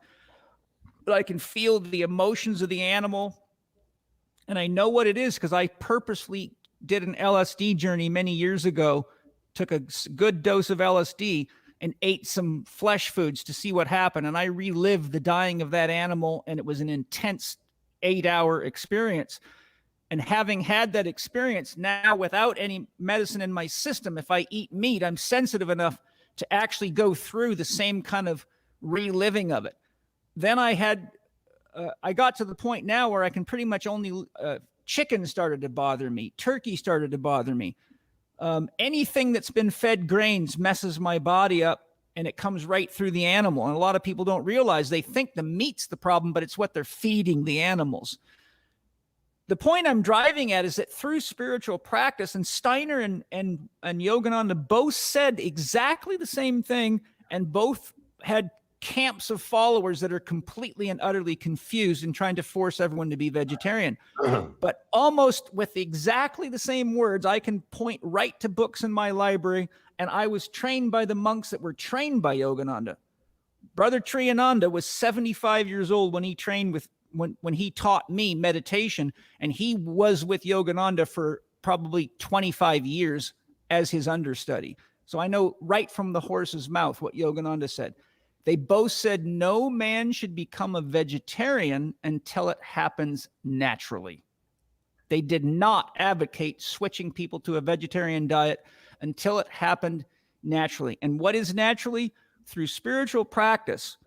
But I can feel the emotions of the animal. And I know what it is because I purposely did an LSD journey many years ago, took a good dose of LSD and ate some flesh foods to see what happened. And I relived the dying of that animal, and it was an intense 8-hour experience. And having had that experience, now without any medicine in my system, if I eat meat, I'm sensitive enough to actually go through the same kind of reliving of it. Then I got to the point now where I can pretty much only, chicken started to bother me. Turkey started to bother me. Anything that's been fed grains messes my body up, and it comes right through the animal. And a lot of people don't realize, they think the meat's the problem, but it's what they're feeding the animals. The point I'm driving at is that through spiritual practice, and Steiner and Yogananda both said exactly the same thing, and both had camps of followers that are completely and utterly confused and trying to force everyone to be vegetarian. But almost with exactly the same words, I can point right to books in my library, and I was trained by the monks that were trained by Yogananda. Brother Triyananda was 75 years old when he trained with, when he taught me meditation, and he was with Yogananda for probably 25 years as his understudy. So I know right from the horse's mouth what Yogananda said. They both said no man should become a vegetarian until it happens naturally. They did not advocate switching people to a vegetarian diet until it happened naturally. And what is naturally? Through spiritual practice,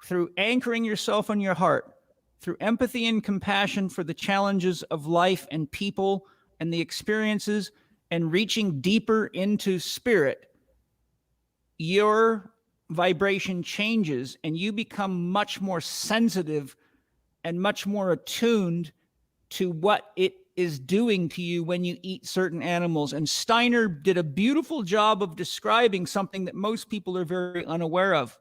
through anchoring yourself on your heart, through empathy and compassion for the challenges of life and people and the experiences, and reaching deeper into spirit, your vibration changes and you become much more sensitive and much more attuned to what it is doing to you when you eat certain animals. And Steiner did a beautiful job of describing something that most people are very unaware of.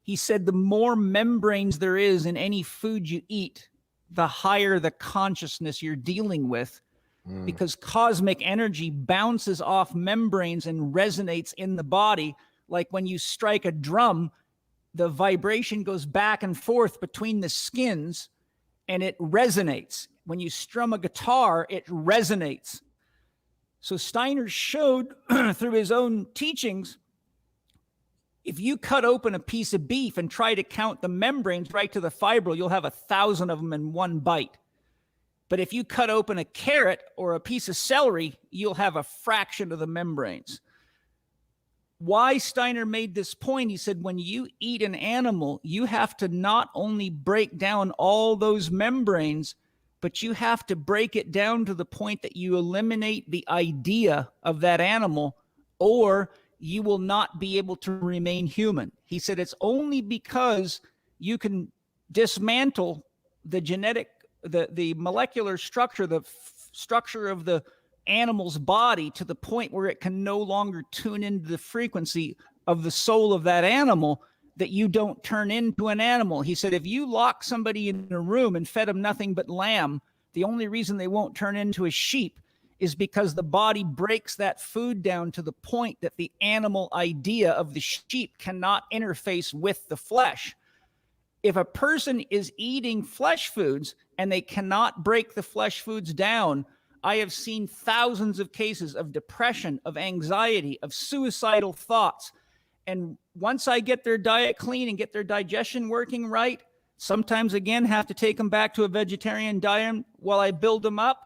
He said the more membranes there is in any food you eat, the higher the consciousness you're dealing with, because cosmic energy bounces off membranes and resonates in the body. Like when you strike a drum, the vibration goes back and forth between the skins and it resonates. When you strum a guitar, it resonates. So Steiner showed through his own teachings, if you cut open a piece of beef and try to count the membranes right to the fibril, you'll have 1,000 of them in one bite. But if you cut open a carrot or a piece of celery, you'll have a fraction of the membranes. Why Steiner made this point, he said, when you eat an animal, you have to not only break down all those membranes, but you have to break it down to the point that you eliminate the idea of that animal, or you will not be able to remain human. He said it's only because you can dismantle the genetic, the molecular structure, the structure of the animal's body to the point where it can no longer tune into the frequency of the soul of that animal, that you don't turn into an animal. He said, if you lock somebody in a room and fed them nothing but lamb, the only reason they won't turn into a sheep is because the body breaks that food down to the point that the animal idea of the sheep cannot interface with the flesh. If a person is eating flesh foods and they cannot break the flesh foods down, I have seen thousands of cases of depression, of anxiety, of suicidal thoughts. And once I get their diet clean and get their digestion working right, sometimes again have to take them back to a vegetarian diet while I build them up.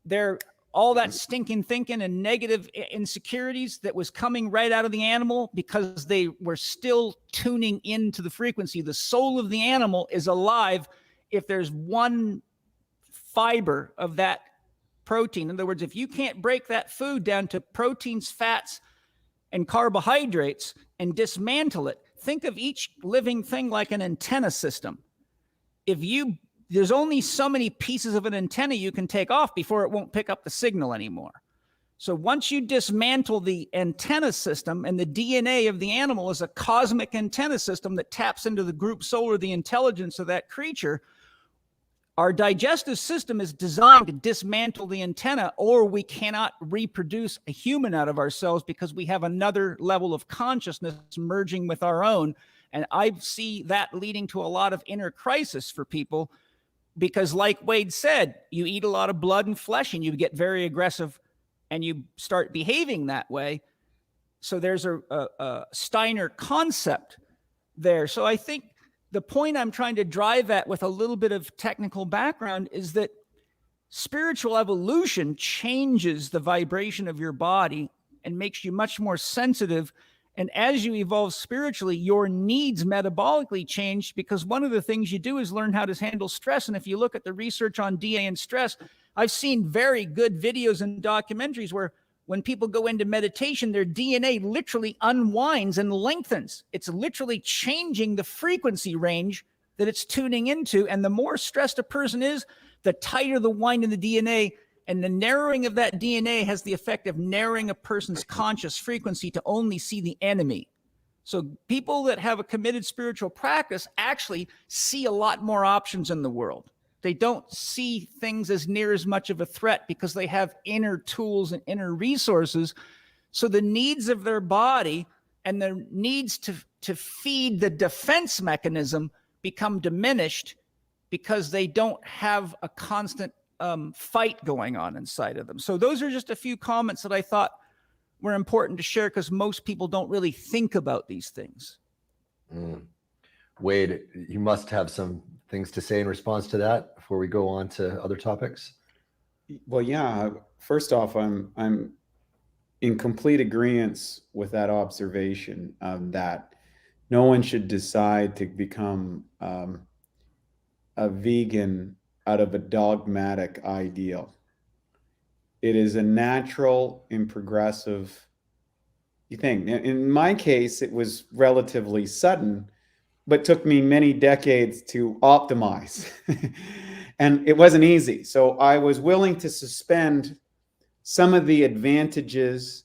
They're all that stinking thinking and negative insecurities that was coming right out of the animal because they were still tuning into the frequency. The soul of the animal is alive if there's one fiber of that protein. In other words, if you can't break that food down to proteins, fats, and carbohydrates and dismantle it, think of each living thing like an antenna system. There's only so many pieces of an antenna you can take off before it won't pick up the signal anymore. So once you dismantle the antenna system, and the DNA of the animal is a cosmic antenna system that taps into the group soul or the intelligence of that creature, our digestive system is designed to dismantle the antenna, or we cannot reproduce a human out of ourselves because we have another level of consciousness merging with our own. And I see that leading to a lot of inner crisis for people. Because like Wade said, you eat a lot of blood and flesh and you get very aggressive and you start behaving that way. So there's a Steiner concept there. So I think the point I'm trying to drive at with a little bit of technical background is that spiritual evolution changes the vibration of your body and makes you much more sensitive. And as you evolve spiritually, your needs metabolically change, because one of the things you do is learn how to handle stress. And if you look at the research on DA and stress, I've seen very good videos and documentaries where when people go into meditation, their DNA literally unwinds and lengthens. It's literally changing the frequency range that it's tuning into. And the more stressed a person is, the tighter the wind in the DNA. And the narrowing of that DNA has the effect of narrowing a person's conscious frequency to only see the enemy. So people that have a committed spiritual practice actually see a lot more options in the world. They don't see things as near as much of a threat because they have inner tools and inner resources. So the needs of their body and the needs to feed the defense mechanism become diminished because they don't have a constant fight going on inside of them. So those are just a few comments that I thought were important to share because most people don't really think about these things.
Wade, you must have some things to say in response to that before we go on to other topics.
Well, yeah. First off, I'm in complete agreement with that observation that no one should decide to become a vegan out of a dogmatic ideal. It is a natural and progressive thing. In my case, it was relatively sudden, but took me many decades to optimize. And it wasn't easy. So I was willing to suspend some of the advantages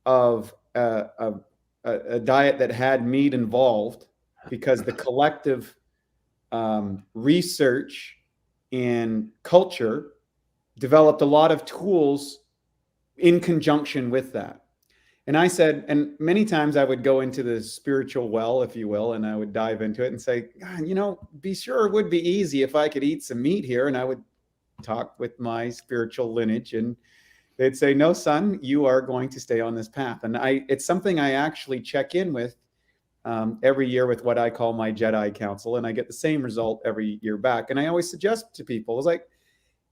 of a diet that had meat involved, because the collective research and culture developed a lot of tools in conjunction with that. And I said, and many times I would go into the spiritual well, if you will, and I would dive into it and say, God, be sure it would be easy if I could eat some meat here. And I would talk with my spiritual lineage, and they'd say, no, son, you are going to stay on this path. And it's something I actually check in with every year with what I call my Jedi Council. And I get the same result every year back. And I always suggest to people, I was like,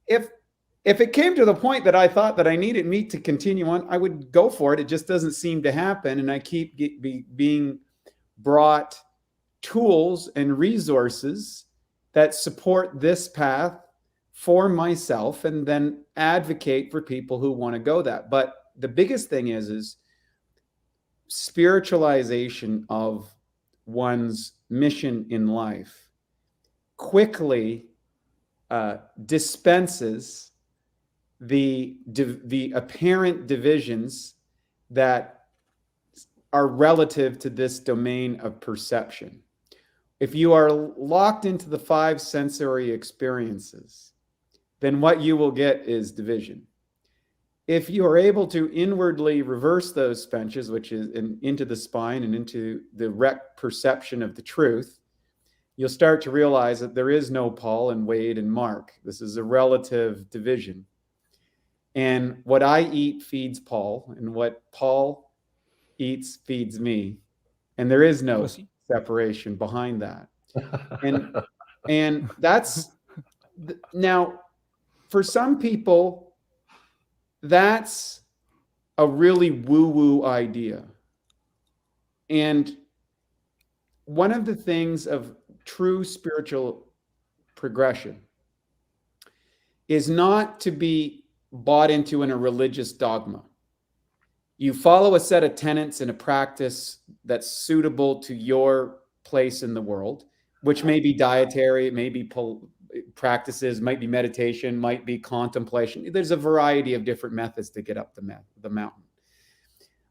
if it came to the point that I thought that I needed meat to continue on, I would go for it. It just doesn't seem to happen. And I keep being brought tools and resources that support this path for myself, and then advocate for people who want to go that. But the biggest thing is spiritualization of one's mission in life quickly dispenses the apparent divisions that are relative to this domain of perception. If you are locked into the 5 sensory experiences, then what you will get is division. If you are able to inwardly reverse those benches, which is into the spine and into the direct perception of the truth, you'll start to realize that there is no Paul and Wade and Mark. This is a relative division. And what I eat feeds Paul, and what Paul eats feeds me. And there is no separation behind that. And that's now, for some people, that's a really woo-woo idea. And one of the things of true spiritual progression is not to be bought into in a religious dogma. You follow a set of tenets and a practice that's suitable to your place in the world, which may be dietary, it may be practices, might be meditation, might be contemplation. There's a variety of different methods to get up the mountain.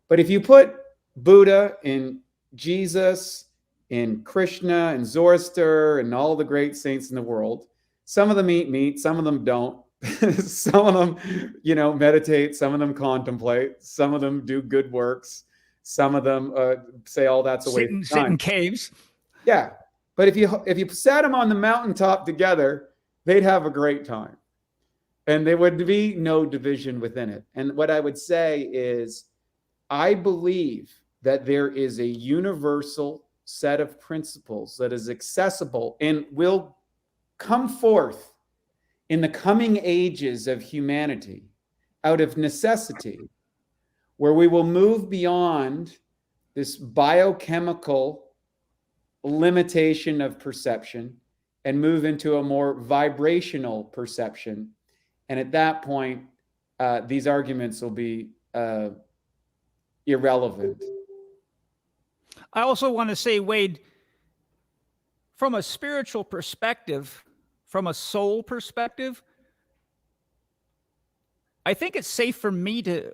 But if you put Buddha and Jesus and Krishna and Zoroaster and all the great saints in the world, some of them eat meat, some of them don't. Some of them, meditate, some of them contemplate, some of them do good works, some of them say, "Oh, that's a waste of time."
Sit in caves.
Yeah, but if you sat them on the mountaintop together, they'd have a great time, and there would be no division within it. And what I would say is, I believe that there is a universal set of principles that is accessible and will come forth in the coming ages of humanity out of necessity, where we will move beyond this biochemical limitation of perception and move into a more vibrational perception. And at that point, these arguments will be irrelevant.
I also want to say, Wade, from a spiritual perspective, from a soul perspective, I think it's safe for me to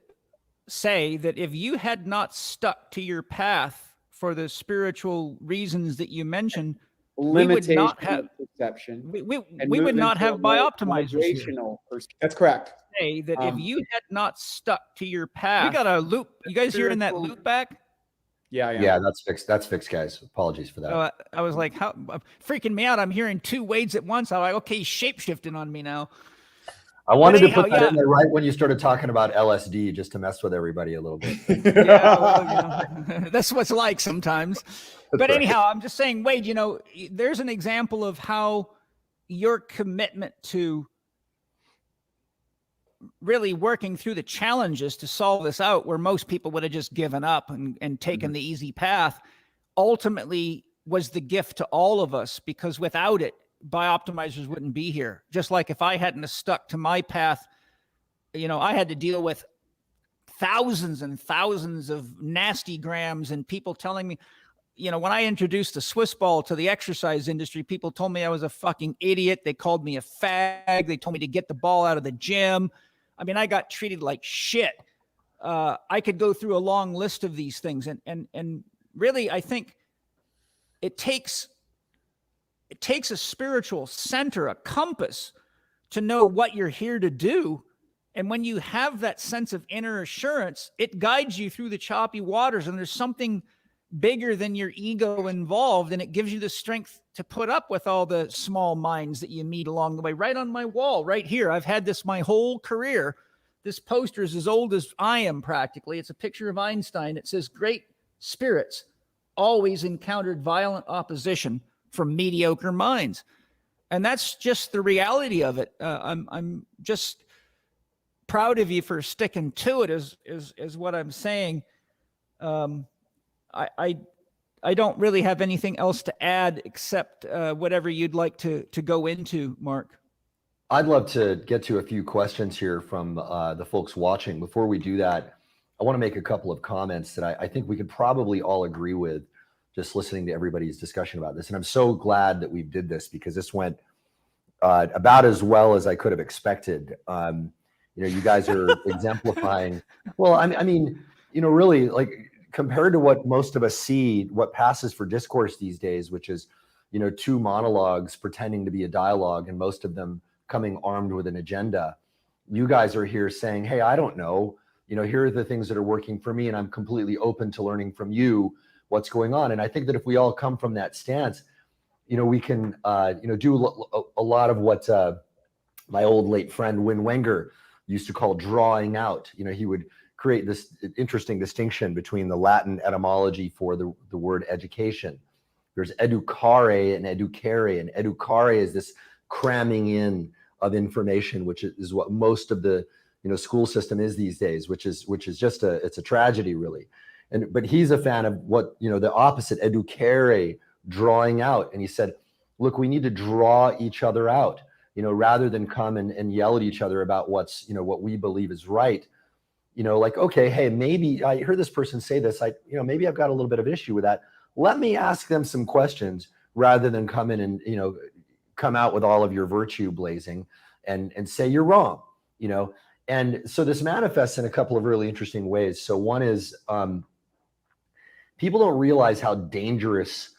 say that if you had not stuck to your path for the spiritual reasons that you mentioned,
Limitation
not have
of perception.
we
and
would
movement
not
to a
have
more
bioptimizers here.
vibrational That's correct.
Say that if you had not stuck to your path, we got a loop. You guys hearing that loop back?
Yeah, I am.
Yeah, that's fixed. That's fixed, guys. Apologies for that.
I was like, how freaking me out. I'm hearing two Wades at once. I'm like, okay, he's shape-shifting on me now.
I wanted to put that in there right when you started talking about LSD, just to mess with everybody a little bit.
Yeah, well, that's what it's like sometimes. But anyhow, I'm just saying, Wade, there's an example of how your commitment to really working through the challenges to solve this out, where most people would have just given up and taken the easy path, ultimately was the gift to all of us, because without it, bioptimizers wouldn't be here. Just like if I hadn't have stuck to my path, I had to deal with thousands and thousands of nasty grams and people telling me, when I introduced the Swiss ball to the exercise industry, people told me I was a fucking idiot. They called me a fag. They told me to get the ball out of the gym. I mean, I got treated like shit. I could go through a long list of these things. And really, I think it takes a spiritual center, a compass, to know what you're here to do. And when you have that sense of inner assurance, it guides you through the choppy waters, and there's something bigger than your ego involved, and it gives you the strength to put up with all the small minds that you meet along the way. Right on my wall, right here, I've had this my whole career. This poster is as old as I am, practically. It's a picture of Einstein. It says, "Great spirits always encountered violent opposition from mediocre minds." And that's just the reality of it. I'm just proud of you for sticking to it, is what I'm saying. I don't really have anything else to add except whatever you'd like to go into, Mark.
I'd love to get to a few questions here from the folks watching. Before we do that, I want to make a couple of comments that I think we could probably all agree with, just listening to everybody's discussion about this. And I'm so glad that we did this, because this went about as well as I could have expected. You guys are exemplifying. Well, I mean, really, like, compared to what most of us see, what passes for discourse these days, which is, two monologues pretending to be a dialogue, and most of them coming armed with an agenda. You guys are here saying, hey, I don't know, here are the things that are working for me, and I'm completely open to learning from you what's going on. And I think that if we all come from that stance, we can, do a lot of what my old late friend Win Wenger used to call drawing out. He would create this interesting distinction between the Latin etymology for the word education. There's educare and educare, and educare is this cramming in of information, which is what most of the school system is these days, which is just it's a tragedy, really. But he's a fan of what the opposite, educare, drawing out. And he said, look, we need to draw each other out, rather than come and yell at each other about what's what we believe is right. Like, okay, hey, maybe I heard this person say this. Maybe I've got a little bit of issue with that. Let me ask them some questions, rather than come in and come out with all of your virtue blazing and say you're wrong. And so this manifests in a couple of really interesting ways. So one is people don't realize how dangerous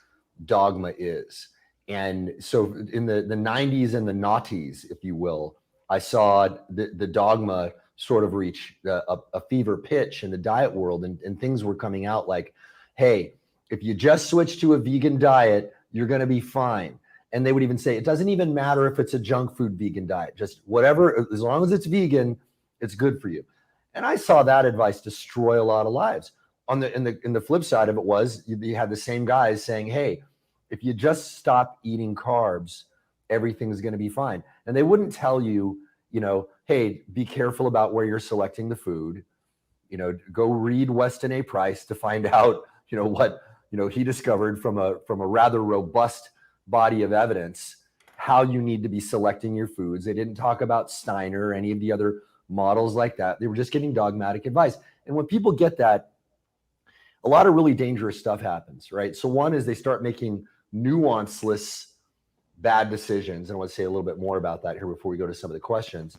dogma is. And so in the 90s and the noughties, if you will, I saw the dogma sort of reach a fever pitch in the diet world, and things were coming out like, hey, if you just switch to a vegan diet, you're going to be fine. And they would even say, it doesn't even matter if it's a junk food vegan diet, just whatever, as long as it's vegan, it's good for you. And I saw that advice destroy a lot of lives. In the flip side of it was, you had the same guys saying, hey, if you just stop eating carbs, everything's going to be fine. And they wouldn't tell you, hey, be careful about where you're selecting the food. Go read Weston A. Price to find out, what he discovered from a rather robust body of evidence, how you need to be selecting your foods. They didn't talk about Steiner or any of the other models like that. They were just giving dogmatic advice. And when people get that, a lot of really dangerous stuff happens, right? So one is they start making nuanceless bad decisions. And I want to say a little bit more about that here before we go to some of the questions.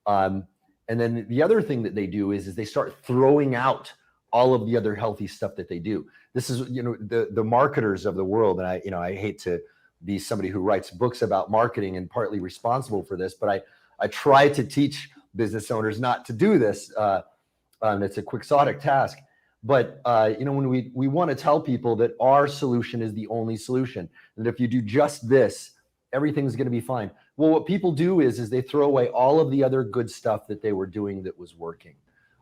And then the other thing that they do is they start throwing out all of the other healthy stuff that they do. This is, the marketers of the world. And I hate to be somebody who writes books about marketing and partly responsible for this, but I try to teach business owners not to do this. It's a quixotic task. But, when we want to tell people that our solution is the only solution, and if you do just this, everything's going to be fine. Well, what people do is they throw away all of the other good stuff that they were doing that was working.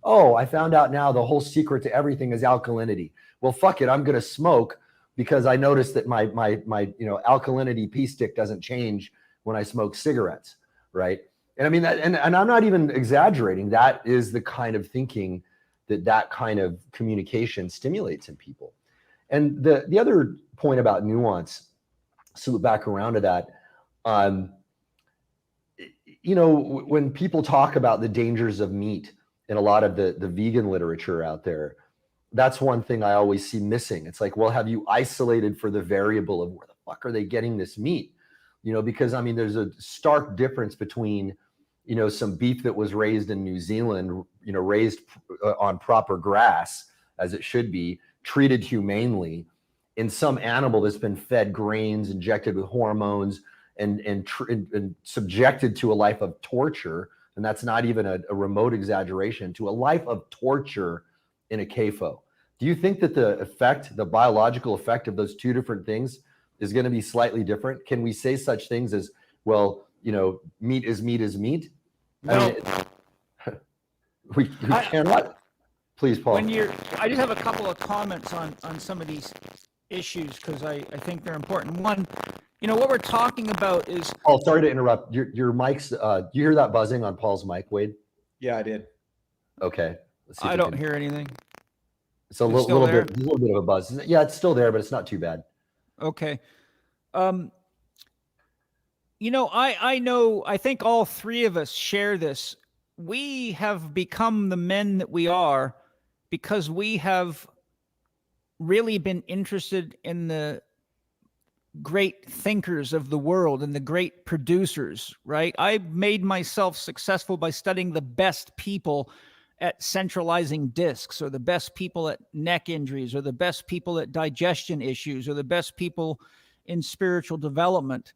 Oh, I found out now the whole secret to everything is alkalinity. Well, fuck it. I'm going to smoke because I noticed that my alkalinity pee stick doesn't change when I smoke cigarettes. Right. And I mean, and I'm not even exaggerating. That is the kind of thinking that kind of communication stimulates in people. And the other point about nuance, so loop back around to that, when people talk about the dangers of meat in a lot of the vegan literature out there, that's one thing I always see missing. It's like, well, have you isolated for the variable of where the fuck are they getting this meat? Because I mean, there's a stark difference between, some beef that was raised in New Zealand, raised on proper grass as it should be, treated humanely, in some animal that's been fed grains, injected with hormones, and subjected to a life of torture. And that's not even a remote exaggeration, to a life of torture in a CAFO. Do you think that the biological effect of those two different things is going to be slightly different? Can we say such things as, well, meat is meat is meat?
No.
I mean, we cannot. Please, Paul.
I just have a couple of comments on some of these issues because I think they're important. One, what we're talking about is.
Oh, sorry to interrupt. Your mic's. Do you hear that buzzing on Paul's mic, Wade?
Yeah, I did.
Okay.
Let's see I don't hear anything.
It's a little bit of a buzz. Yeah, it's still there, but it's not too bad.
Okay. I know, I think all three of us share this. We have become the men that we are because we have really been interested in the great thinkers of the world and the great producers, right? I made myself successful by studying the best people at centralizing discs, or the best people at neck injuries, or the best people at digestion issues, or the best people in spiritual development.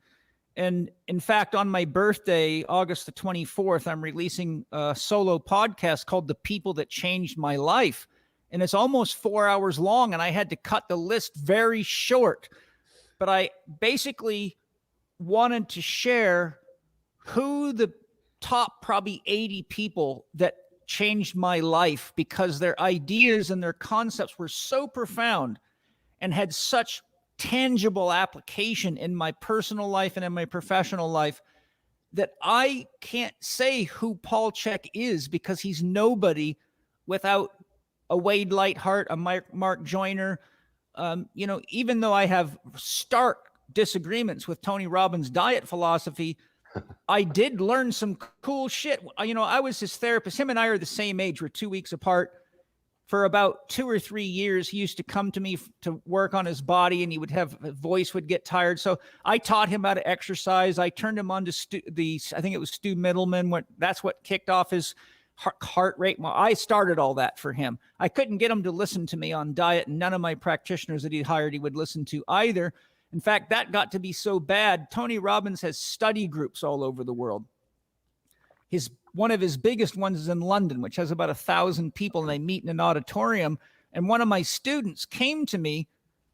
And in fact, on my birthday, August the 24th, I'm releasing a solo podcast called The People That Changed My Life. And it's almost 4 hours long, and I had to cut the list very short. But I basically wanted to share who the top probably 80 people that changed my life, because their ideas and their concepts were so profound and had such tangible application in my personal life and in my professional life that I can't say who Paul Chek is, because he's nobody without a Wade Lightheart, a Mark Joyner. Even though I have stark disagreements with Tony Robbins' diet philosophy, I did learn some cool shit. I was his therapist. Him and I are the same age. We're 2 weeks apart. For about 2 or 3 years, he used to come to me to work on his body, and his voice would get tired. So I taught him how to exercise. I turned him on to I think it was Stu Middleman. That's what kicked off his heart rate. I started all that for him. I couldn't get him to listen to me on diet, and none of my practitioners that he hired he would listen to either. In fact, that got to be so bad. Tony Robbins has study groups all over the world. One of his biggest ones is in London, which has about 1,000 people, and they meet in an auditorium. And one of my students came to me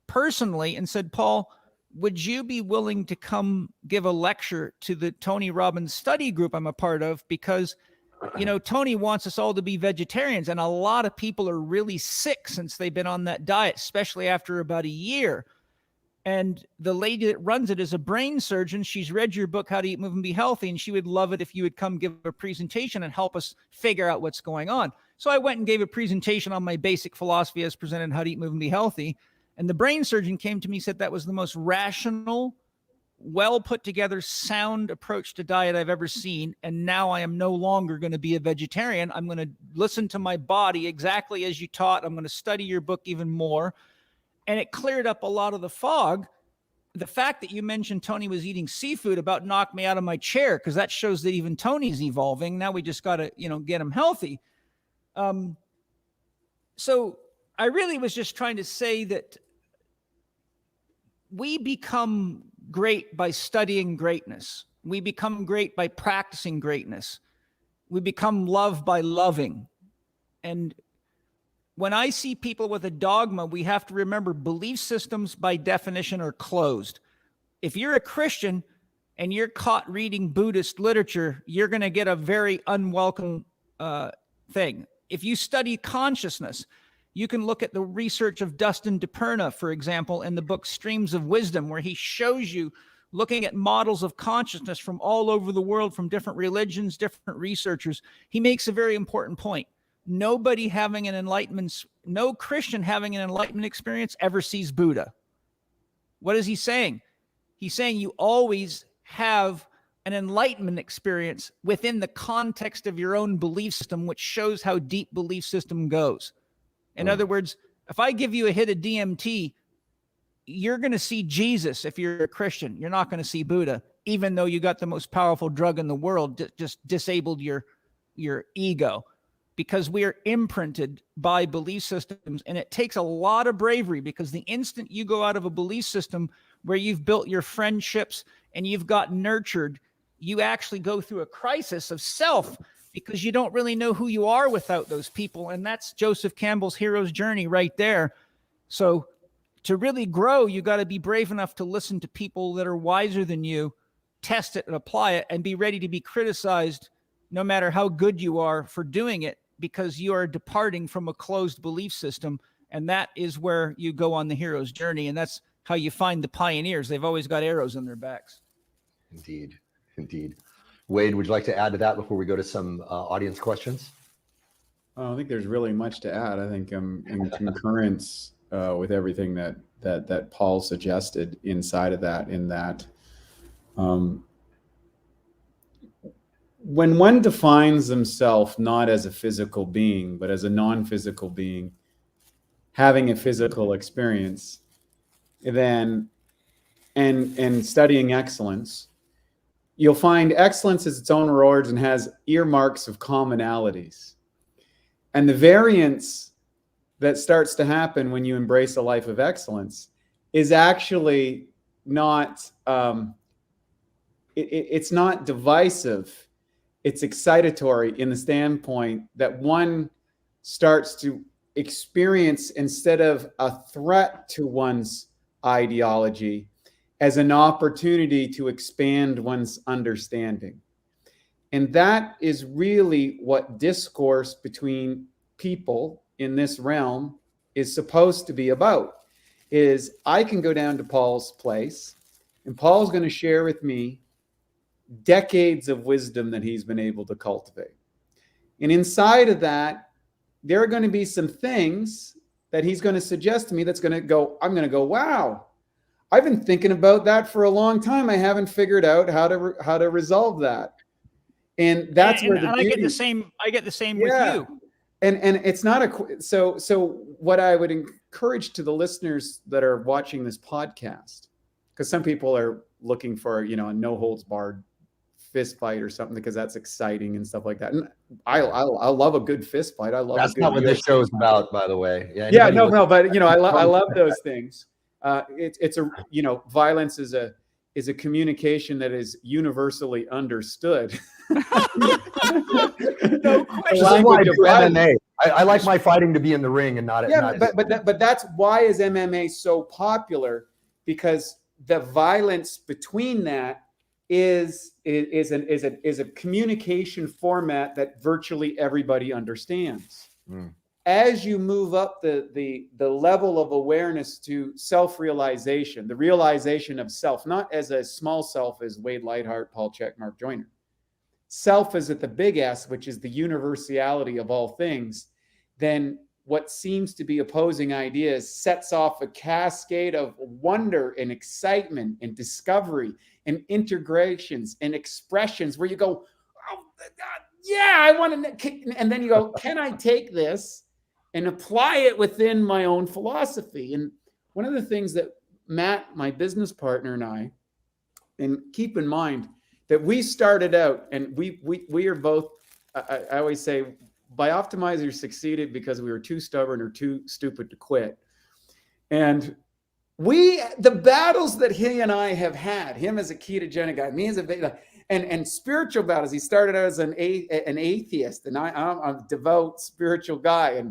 personally and said, Paul, would you be willing to come give a lecture to the Tony Robbins study group I'm a part of? Because, Tony wants us all to be vegetarians, and a lot of people are really sick since they've been on that diet, especially after about a year. And the lady that runs it is a brain surgeon. She's read your book, How to Eat, Move, and Be Healthy, and she would love it if you would come give a presentation and help us figure out what's going on. So I went and gave a presentation on my basic philosophy as presented in How to Eat, Move, and Be Healthy. And the brain surgeon came to me and said that was the most rational, well put together, sound approach to diet I've ever seen. And now I am no longer going to be a vegetarian. I'm going to listen to my body exactly as you taught. I'm going to study your book even more. And it cleared up a lot of the fog. The fact that you mentioned Tony was eating seafood about knocked me out of my chair, because that shows that even Tony's evolving. Now we just got to, get him healthy. So I really was just trying to say that we become great by studying greatness. We become great by practicing greatness. We become love by loving. And when I see people with a dogma, we have to remember belief systems by definition are closed. If you're a Christian and you're caught reading Buddhist literature, you're going to get a very unwelcome thing. If you study consciousness, you can look at the research of Dustin DePerna, for example, in the book Streams of Wisdom, where he shows you, looking at models of consciousness from all over the world, from different religions, different researchers. He makes a very important point. No Christian having an enlightenment experience ever sees Buddha. What is he saying? He's saying you always have an enlightenment experience within the context of your own belief system, which shows how deep belief system goes. In other words, if I give you a hit of DMT, you're going to see Jesus if you're a Christian. You're not going to see Buddha, even though you got the most powerful drug in the world, just disabled your ego, because we are imprinted by belief systems. And it takes a lot of bravery, because the instant you go out of a belief system where you've built your friendships and you've got nurtured, you actually go through a crisis of self, because you don't really know who you are without those people. And that's Joseph Campbell's hero's journey right there. So to really grow, you got to be brave enough to listen to people that are wiser than you, test it and apply it, and be ready to be criticized no matter how good you are for doing it, because you are departing from a closed belief system. And that is where you go on the hero's journey. And that's how you find the pioneers. They've always got arrows in their backs.
Indeed. Indeed. Wade, would you like to add to that before we go to some audience questions?
I don't think there's really much to add. I think I'm in concurrence with everything that Paul suggested inside of that, in that when one defines themselves not as a physical being, but as a non-physical being, having a physical experience, then and studying excellence, you'll find excellence is its own rewards and has earmarks of commonalities. And the variance that starts to happen when you embrace a life of excellence is actually not, it's not divisive. It's excitatory in the standpoint that one starts to experience, instead of a threat to one's ideology, as an opportunity to expand one's understanding. And that is really what discourse between people in this realm is supposed to be about. Is I can go down to Paul's place, and Paul's going to share with me decades of wisdom that he's been able to cultivate. And inside of that, there are going to be some things that he's going to suggest to me that's going to go, I'm going to go, wow, I've been thinking about that for a long time. I haven't figured out how to resolve that. And that's where the beauty,
I get the same with you.
And it's not so what I would encourage to the listeners that are watching this podcast, because some people are looking for, a no holds barred fist fight or something, because that's exciting and stuff like that. And I love a good fist fight. I love
that's not what this show is about, by the way.
Yeah, no, but I love those things. It's a violence is a communication that is universally understood.
No question.
That's why I do MMA. I like my fighting to be in the ring and not at night.
But that's why is MMA so popular, because the violence between that is a communication format that virtually everybody understands. As you move up the level of awareness to self-realization, the realization of self, not as a small self as Wade Lightheart, Paul Chek, Mark Joyner. Self is at the big S, which is the universality of all things. Then what seems to be opposing ideas sets off a cascade of wonder and excitement and discovery and integrations and expressions where you go, oh, yeah, I want to, and then you go, can I take this and apply it within my own philosophy? And one of the things that Matt, my business partner, and I, and keep in mind that we started out, and we are both, I always say, Bioptimizers succeeded because we were too stubborn or too stupid to quit. And the battles that he and I have had, him as a ketogenic guy, me as a beta, and spiritual battles. He started out as an atheist, and I'm a devout spiritual guy,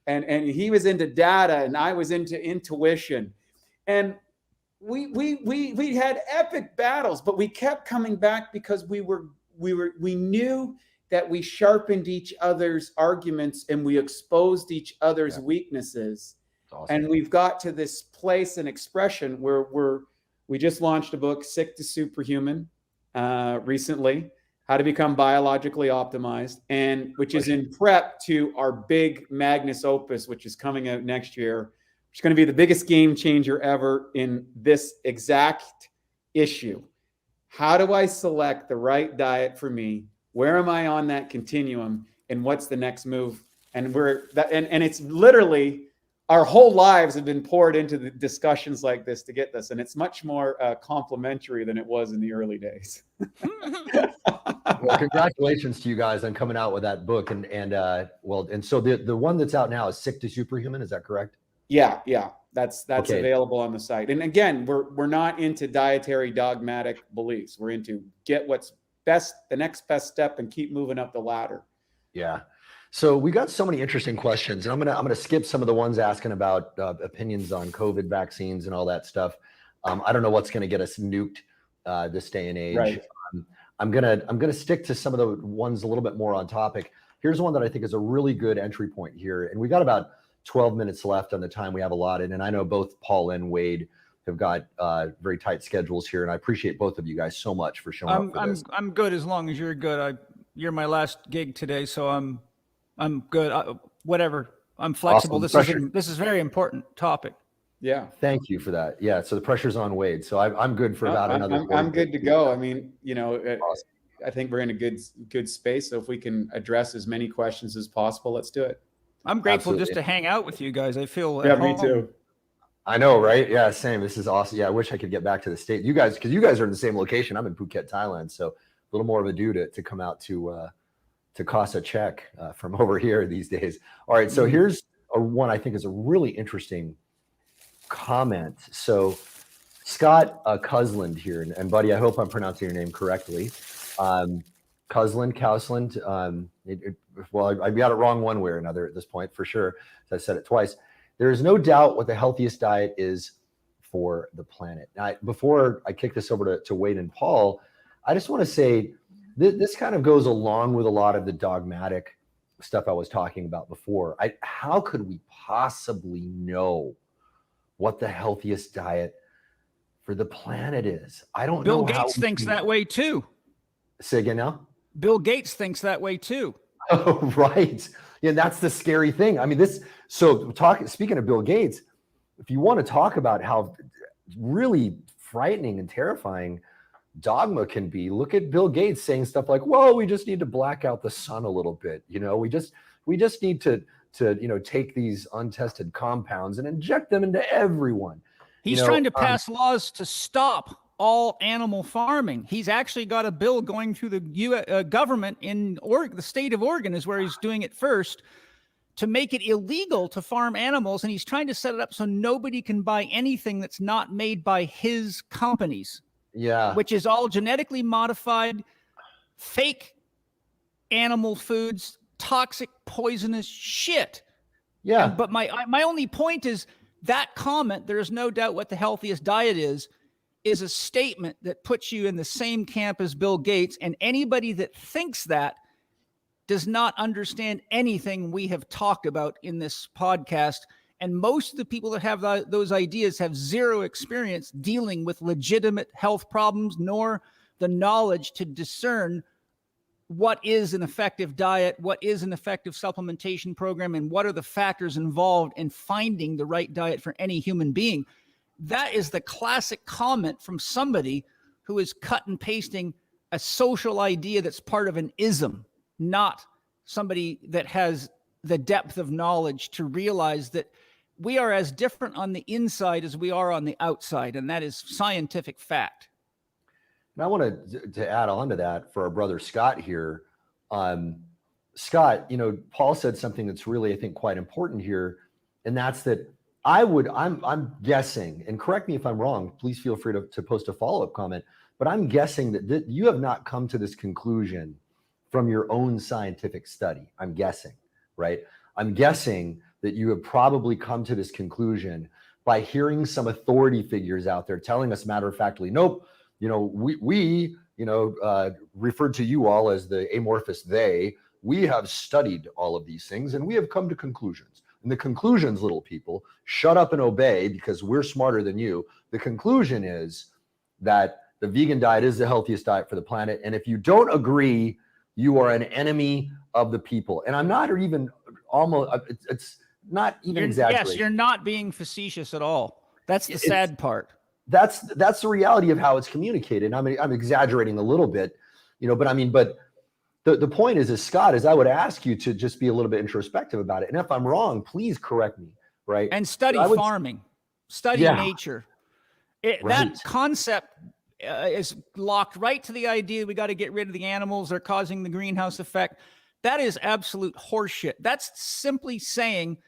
and he was into data, and I was into intuition, and we had epic battles, but we kept coming back because we knew that we sharpened each other's arguments and we exposed each other's weaknesses. Awesome. And we've got to this place and expression where we just launched a book, Sick to Superhuman, recently, How to Become Biologically Optimized, and which is in prep to our big Magnus Opus, which is coming out next year. It's going to be the biggest game changer ever in this exact issue. How do I select the right diet for me? Where am I on that continuum? And what's the next move? And it's literally, our whole lives have been poured into the discussions like this to get this. And it's much more complimentary than it was in the early days.
Well, congratulations to you guys on coming out with that book. And so the one that's out now is Sick to Superhuman. Is that correct?
Yeah. That's okay. Available on the site. And again, we're not into dietary dogmatic beliefs. We're into get what's best, the next best step, and keep moving up the ladder.
Yeah. So we got so many interesting questions, and I'm gonna skip some of the ones asking about opinions on COVID vaccines and all that stuff. I don't know what's gonna get us nuked this day and age.
Right.
I'm gonna stick to some of the ones a little bit more on topic. Here's one that I think is a really good entry point here, and we got about 12 minutes left on the time we have allotted. And I know both Paul and Wade have got very tight schedules here, and I appreciate both of you guys so much for showing up for this.
I'm good as long as you're good. You're my last gig today, so I'm good. Whatever. I'm flexible.
Awesome.
This is a very important topic.
Yeah.
Thank you for that. Yeah. So the pressure's on Wade. So I'm good for about another.
I'm good to go. I mean,
awesome.
I think we're in a good space. So if we can address as many questions as possible, let's do it.
I'm grateful just to hang out with you guys. I feel
me too.
I know, right? Yeah, same. This is awesome. Yeah, I wish I could get back to the state. You guys, because you guys are in the same location. I'm in Phuket, Thailand, so a little more of a due to come out to Casa Chek from over here these days. All right, so here's one I think is a really interesting comment. So Scott Cusland here, and buddy, I hope I'm pronouncing your name correctly. Cusland. Well, I got it wrong one way or another at this point for sure. I said it twice. There is no doubt what the healthiest diet is for the planet. Now, before I kick this over to Wade and Paul, I just want to say this kind of goes along with a lot of the dogmatic stuff I was talking about before. How could we possibly know what the healthiest diet for the planet is? I don't know.
Bill Gates thinks that way too.
Say again now?
Bill Gates thinks that way too.
Oh, right. Yeah, that's the scary thing. I mean, speaking of Bill Gates, if you want to talk about how really frightening and terrifying dogma can be, look at Bill Gates saying stuff like, well, we just need to black out the sun a little bit. We just need to take these untested compounds and inject them into everyone.
He's trying to pass laws to stop all animal farming. He's actually got a bill going through the government in the state of Oregon is where he's doing it first, to make it illegal to farm animals. And he's trying to set it up so nobody can buy anything that's not made by his companies.
Yeah.
Which is all genetically modified, fake animal foods, toxic, poisonous shit.
Yeah.
But my only point is that comment, there is no doubt what the healthiest diet is a statement that puts you in the same camp as Bill Gates. And anybody that thinks that does not understand anything we have talked about in this podcast. And most of the people that have those ideas have zero experience dealing with legitimate health problems, nor the knowledge to discern what is an effective diet, what is an effective supplementation program, and what are the factors involved in finding the right diet for any human being. That is the classic comment from somebody who is cut and pasting a social idea that's part of an ism, not somebody that has the depth of knowledge to realize that we are as different on the inside as we are on the outside, and that is scientific fact.
And I wanted to add on to that for our brother Scott here. Scott, Paul said something that's really, I think, quite important here. And that's that I'm guessing, and correct me if I'm wrong, please feel free to post a follow-up comment, but I'm guessing that you have not come to this conclusion from your own scientific study. I'm guessing, right? I'm guessing that you have probably come to this conclusion by hearing some authority figures out there telling us matter-of-factly, nope, we referred to you all as the amorphous they. We have studied all of these things and we have come to conclusions. And the conclusions, little people, shut up and obey because we're smarter than you. The conclusion is that the vegan diet is the healthiest diet for the planet. And if you don't agree, you are an enemy of the people. And I'm not even it's not even exaggerating.
Yes, you're not being facetious at all. That's the sad part.
That's the reality of how it's communicated. I'm exaggerating a little bit, but the point is Scott, I would ask you to just be a little bit introspective about it. And if I'm wrong, please correct me, right?
And study farming, study nature. That concept is locked right to the idea we got to get rid of the animals. They're causing the greenhouse effect. That is absolute horseshit. That's simply saying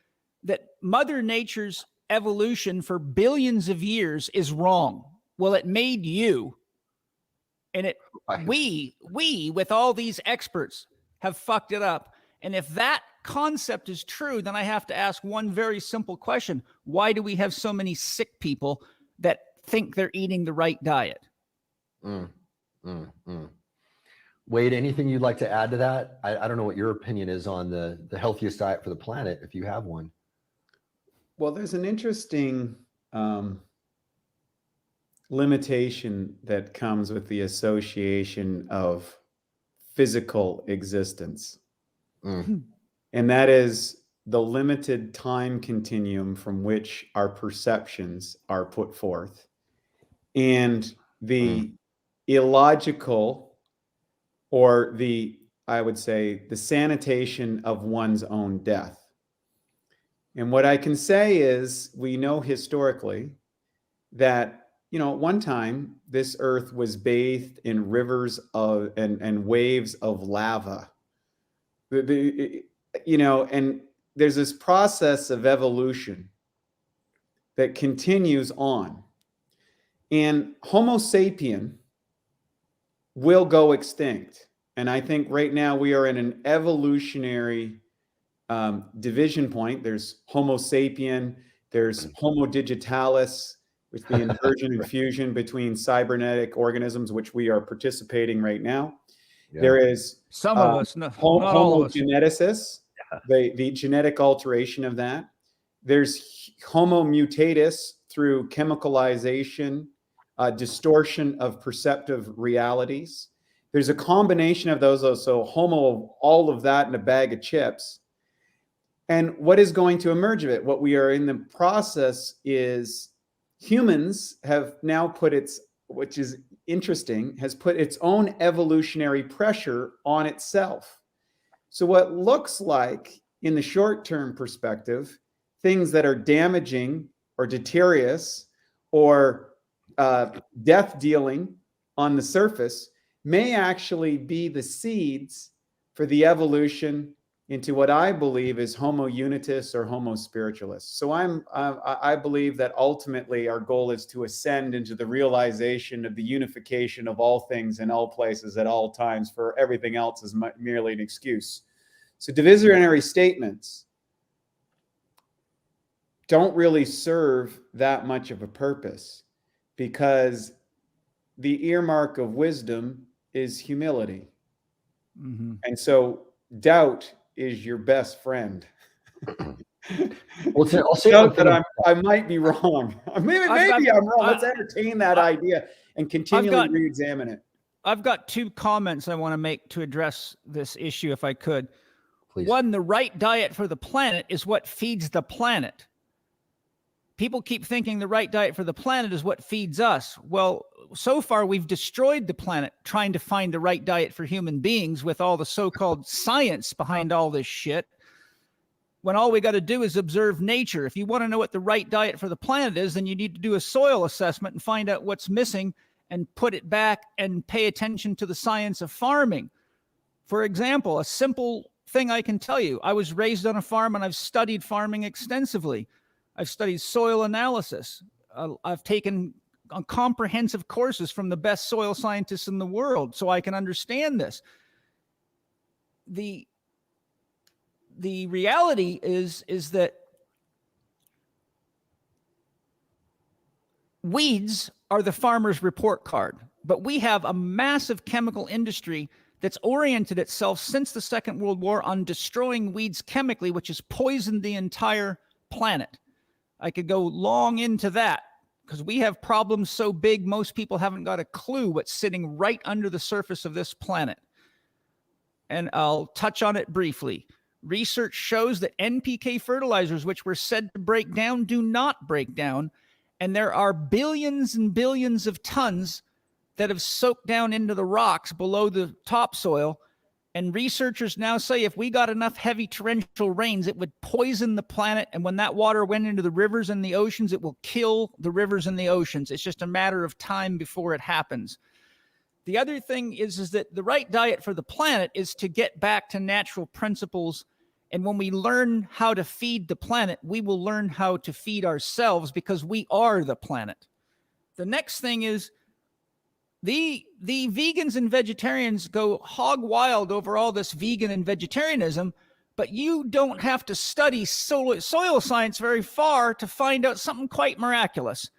that Mother Nature's evolution for billions of years is wrong. Well, it made you. And we with all these experts have fucked it up. And if that concept is true, then I have to ask one very simple question. Why do we have so many sick people that think they're eating the right diet?
Wade, anything you'd like to add to that? I don't know what your opinion is on the healthiest diet for the planet, if you have one.
Well, there's an interesting limitation that comes with the association of physical existence. And that is the limited time continuum from which our perceptions are put forth and the illogical, or I would say, the sanitation of one's own death. And what I can say is we know historically that at one time, this earth was bathed in rivers of and waves of lava. And there's this process of evolution that continues on. And Homo sapien will go extinct. And I think right now we are in an evolutionary division point. There's Homo sapien, there's Homo digitalis, with the inversion and fusion between cybernetic organisms, which we are participating right now. Yeah. There is
some of us, not
Homo
all of us.
geneticus, the genetic alteration of that. There's Homo mutatus through chemicalization, distortion of perceptive realities. There's a combination of those, so Homo, all of that in a bag of chips. And what is going to emerge of it? What we are in the process is humans have now which is interesting, has put its own evolutionary pressure on itself. So what looks like in the short-term perspective, things that are damaging or deleterious or death-dealing on the surface may actually be the seeds for the evolution into what I believe is Homo unitus or Homo spiritualis. So I believe that ultimately our goal is to ascend into the realization of the unification of all things in all places at all times, for everything else is merely an excuse. So divisionary statements don't really serve that much of a purpose, because the earmark of wisdom is humility. And so doubt is your best friend.
I'll say
that I might be wrong. Maybe I'm wrong. Let's entertain that idea and continually re-examine it.
I've got two comments I want to make to address this issue, if I could.
Please.
One, the right diet for the planet is what feeds the planet. People keep thinking the right diet for the planet is what feeds us. Well, so far we've destroyed the planet trying to find the right diet for human beings with all the so-called science behind all this shit, when all we got to do is observe nature. If you want to know what the right diet for the planet is, then you need to do a soil assessment and find out what's missing and put it back and pay attention to the science of farming. For example, a simple thing I can tell you. I was raised on a farm and I've studied farming extensively. I've studied soil analysis. I've taken comprehensive courses from the best soil scientists in the world so I can understand this. The reality is that weeds are the farmer's report card, but we have a massive chemical industry that's oriented itself since the Second World War on destroying weeds chemically, which has poisoned the entire planet. I could go long into that because we have problems so big, most people haven't got a clue what's sitting right under the surface of this planet. And I'll touch on it briefly. Research shows that NPK fertilizers, which were said to break down, do not break down. And there are billions and billions of tons that have soaked down into the rocks below the topsoil. And researchers now say if we got enough heavy torrential rains, it would poison the planet. And when that water went into the rivers and the oceans, it will kill the rivers and the oceans. It's just a matter of time before it happens. The other thing is that the right diet for the planet is to get back to natural principles. And when we learn how to feed the planet, we will learn how to feed ourselves because we are the planet. The next thing is the vegans and vegetarians go hog wild over all this vegan and vegetarianism, but you don't have to study soil science very far to find out something quite miraculous.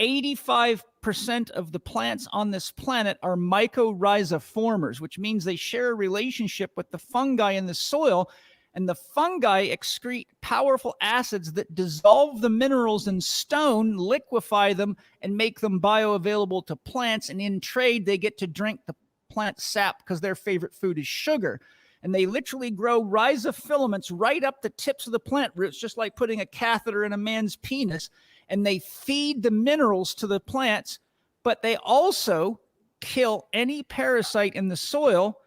85% of the plants on this planet are mycorrhizoformers, which means they share a relationship with the fungi in the soil. And the fungi excrete powerful acids that dissolve the minerals in stone, liquefy them, and make them bioavailable to plants. And in trade, they get to drink the plant sap because their favorite food is sugar. And they literally grow rhizofilaments right up the tips of the plant roots, just like putting a catheter in a man's penis. And they feed the minerals to the plants, but they also kill any parasite in the soil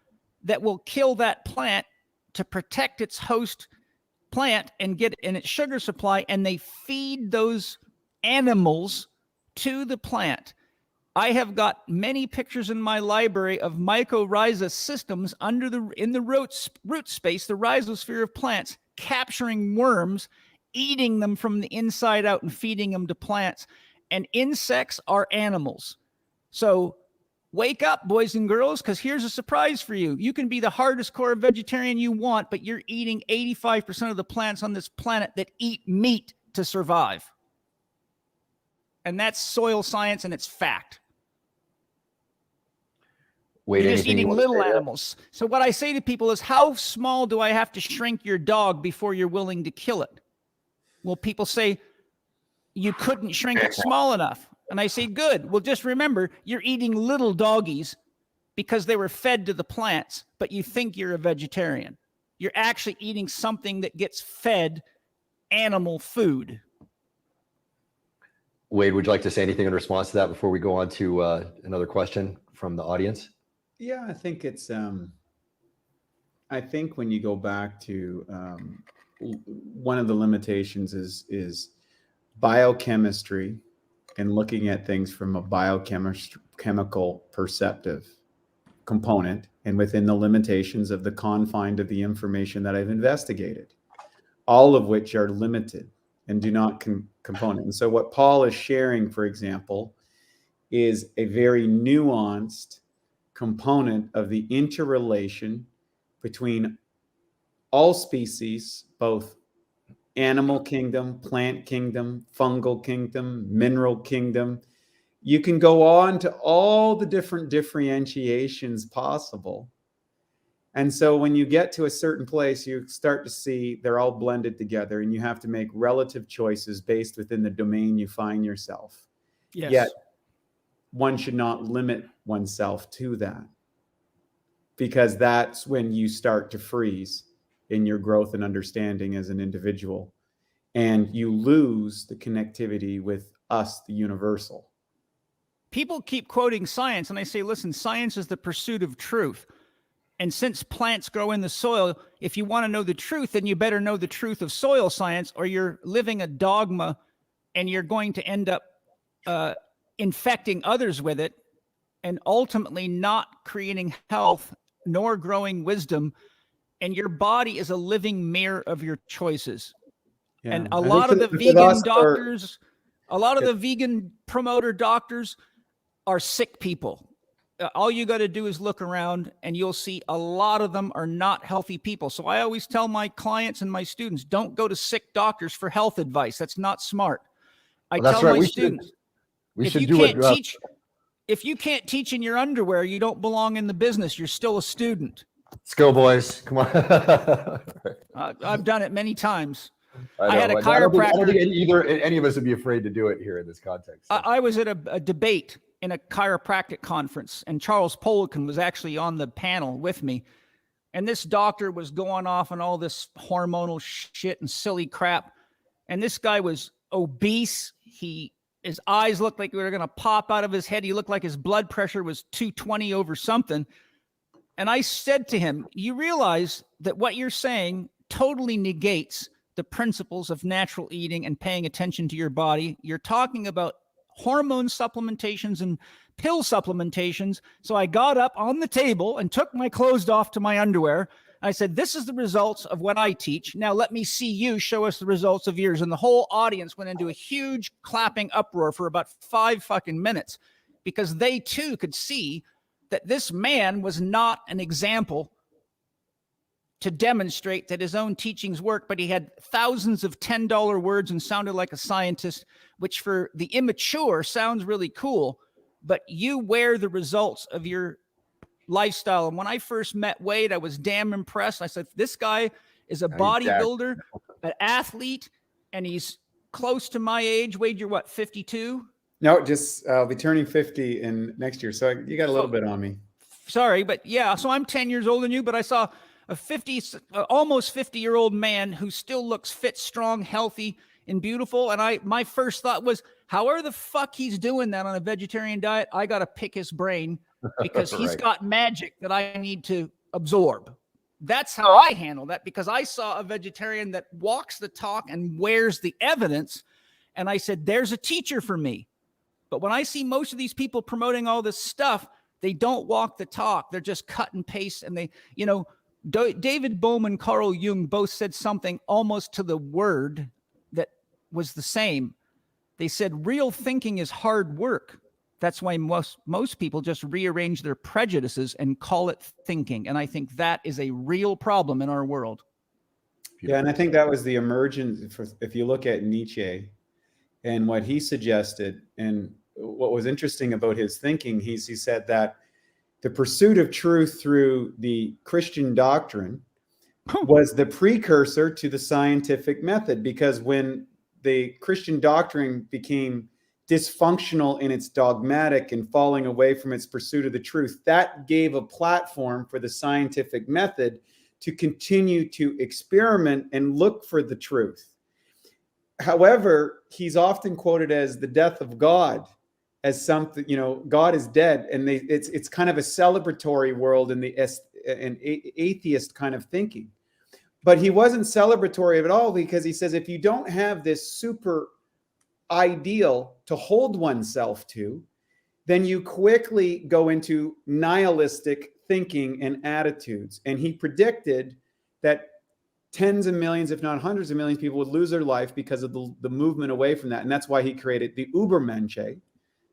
that will kill that plant to protect its host plant and get in its sugar supply. And they feed those animals to the plant. I have got many pictures in my library of mycorrhiza systems in the root space, the rhizosphere of plants, capturing worms, eating them from the inside out and feeding them to plants. And insects are animals. So wake up, boys and girls, because here's a surprise for you. You can be the hardest core vegetarian you want, but you're eating 85% of the plants on this planet that eat meat to survive. And that's soil science, and it's fact.
Wait,
you're just eating little animals. So what I say to people is, how small do I have to shrink your dog before you're willing to kill it? Well, people say, you couldn't shrink it small enough. And I say, good. Well, just remember, you're eating little doggies because they were fed to the plants, but you think you're a vegetarian. You're actually eating something that gets fed animal food.
Wade, would you like to say anything in response to that before we go on to another question from the audience?
Yeah, I think it's, I think when you go back to one of the limitations is biochemistry and looking at things from a biochemical perceptive component and within the limitations of the confine of the information that I've investigated, all of which are limited and do not component. And so what Paul is sharing, for example, is a very nuanced component of the interrelation between all species, both animal kingdom, plant kingdom, fungal kingdom, mineral kingdom. You can go on to all the different differentiations possible. And so when you get to a certain place, you start to see they're all blended together, and you have to make relative choices based within the domain you find yourself.
Yes.
Yet one should not limit oneself to that, because that's when you start to freeze in your growth and understanding as an individual, and you lose the connectivity with us, the universal.
People keep quoting science, and I say, listen, science is the pursuit of truth. And since plants grow in the soil, if you want to know the truth, then you better know the truth of soil science, or you're living a dogma and you're going to end up infecting others with it and ultimately not creating health nor growing wisdom. and your body is a living mirror of your choices.
Yeah.
And a lot of the vegan doctors, a lot of the vegan promoter doctors are sick people. All you got to do is look around and you'll see a lot of them are not healthy people. So I always tell my clients and my students, don't go to sick doctors for health advice. That's not smart. I tell my students, if you can't teach in your underwear, you don't belong in the business. You're still a student.
Let's go, boys. Come on.
I've done it many times.
I
had a chiropractor.
I don't think any of us would be afraid to do it here in this context. So.
I was at a debate in a chiropractic conference, and Charles Poliquin was actually on the panel with me. And this doctor was going off on all this hormonal shit and silly crap. And this guy was obese. His eyes looked like they were going to pop out of his head. He looked like his blood pressure was 220 over something. And I said to him, you realize that what you're saying totally negates the principles of natural eating and paying attention to your body. You're talking about hormone supplementations and pill supplementations. So I got up on the table and took my clothes off to my underwear. I said, this is the results of what I teach. Now let me see you show us the results of yours. And the whole audience went into a huge clapping uproar for about 5 fucking minutes, because they too could see that this man was not an example to demonstrate that his own teachings work, but he had thousands of $10 words and sounded like a scientist, which for the immature sounds really cool, but you wear the results of your lifestyle. And when I first met Wade, I was damn impressed. I said, this guy is a bodybuilder, an athlete, and he's close to my age. Wade, you're what, 52?
No, just I'll be turning 50 in next year. So you got a little bit on me.
Sorry, but yeah, so I'm 10 years older than you, but I saw a almost 50-year-old man who still looks fit, strong, healthy, and beautiful. And my first thought was, however the fuck he's doing that on a vegetarian diet, I got to pick his brain, because he's got magic that I need to absorb. That's how I handle that, because I saw a vegetarian that walks the talk and wears the evidence. And I said, there's a teacher for me. But when I see most of these people promoting all this stuff, they don't walk the talk. They're just cut and paste. And David Bohm and Carl Jung both said something almost to the word that was the same. They said, real thinking is hard work. That's why most people just rearrange their prejudices and call it thinking. And I think that is a real problem in our world.
Yeah, and I think that was the emergence, if you look at Nietzsche and what he suggested, and what was interesting about his thinking, he said that the pursuit of truth through the Christian doctrine was the precursor to the scientific method, because when the Christian doctrine became dysfunctional in its dogmatic and falling away from its pursuit of the truth, that gave a platform for the scientific method to continue to experiment and look for the truth. However, he's often quoted as the death of God, as something, God is dead. And it's kind of a celebratory world in an atheist kind of thinking. But he wasn't celebratory of it all, because he says, if you don't have this super ideal to hold oneself to, then you quickly go into nihilistic thinking and attitudes. And he predicted that tens of millions, if not hundreds of millions, people would lose their life because of the movement away from that. And that's why he created the Übermensch,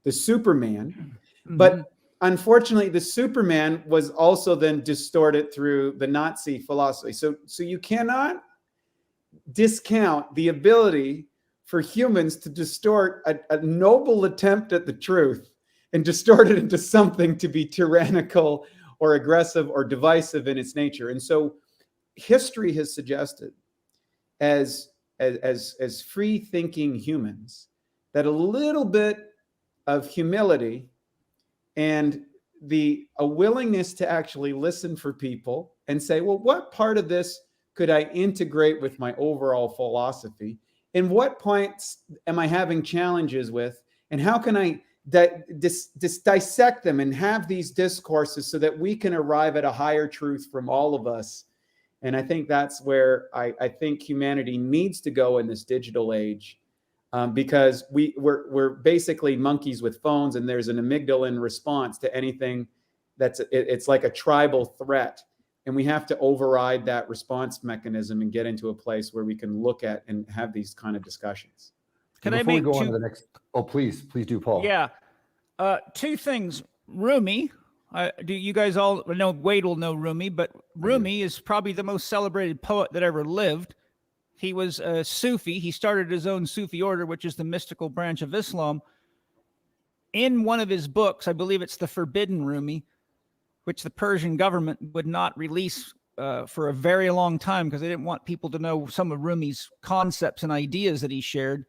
the Superman. Mm-hmm. But unfortunately, the Superman was also then distorted through the Nazi philosophy. So you cannot discount the ability for humans to distort a noble attempt at the truth and distort it into something to be tyrannical or aggressive or divisive in its nature. And so history has suggested, as free-thinking humans, that a little bit of humility and a willingness to actually listen for people and say, well, what part of this could I integrate with my overall philosophy? And what points am I having challenges with? And how can I dissect them and have these discourses so that we can arrive at a higher truth from all of us? And I think that's where I think humanity needs to go in this digital age, because we're basically monkeys with phones, and there's an amygdala response to anything it's like a tribal threat. And we have to override that response mechanism and get into a place where we can look at and have these kind of discussions.
Can
Before
I make
we go on
two?
to the next, oh, please do, Paul.
Yeah. Two things. Rumi, do you guys all know? Wade will know Rumi, but Rumi is probably the most celebrated poet that ever lived. He was a Sufi. He started his own Sufi order, which is the mystical branch of Islam. In one of his books, I believe it's The Forbidden Rumi, which the Persian government would not release for a very long time because they didn't want people to know some of Rumi's concepts and ideas that he shared.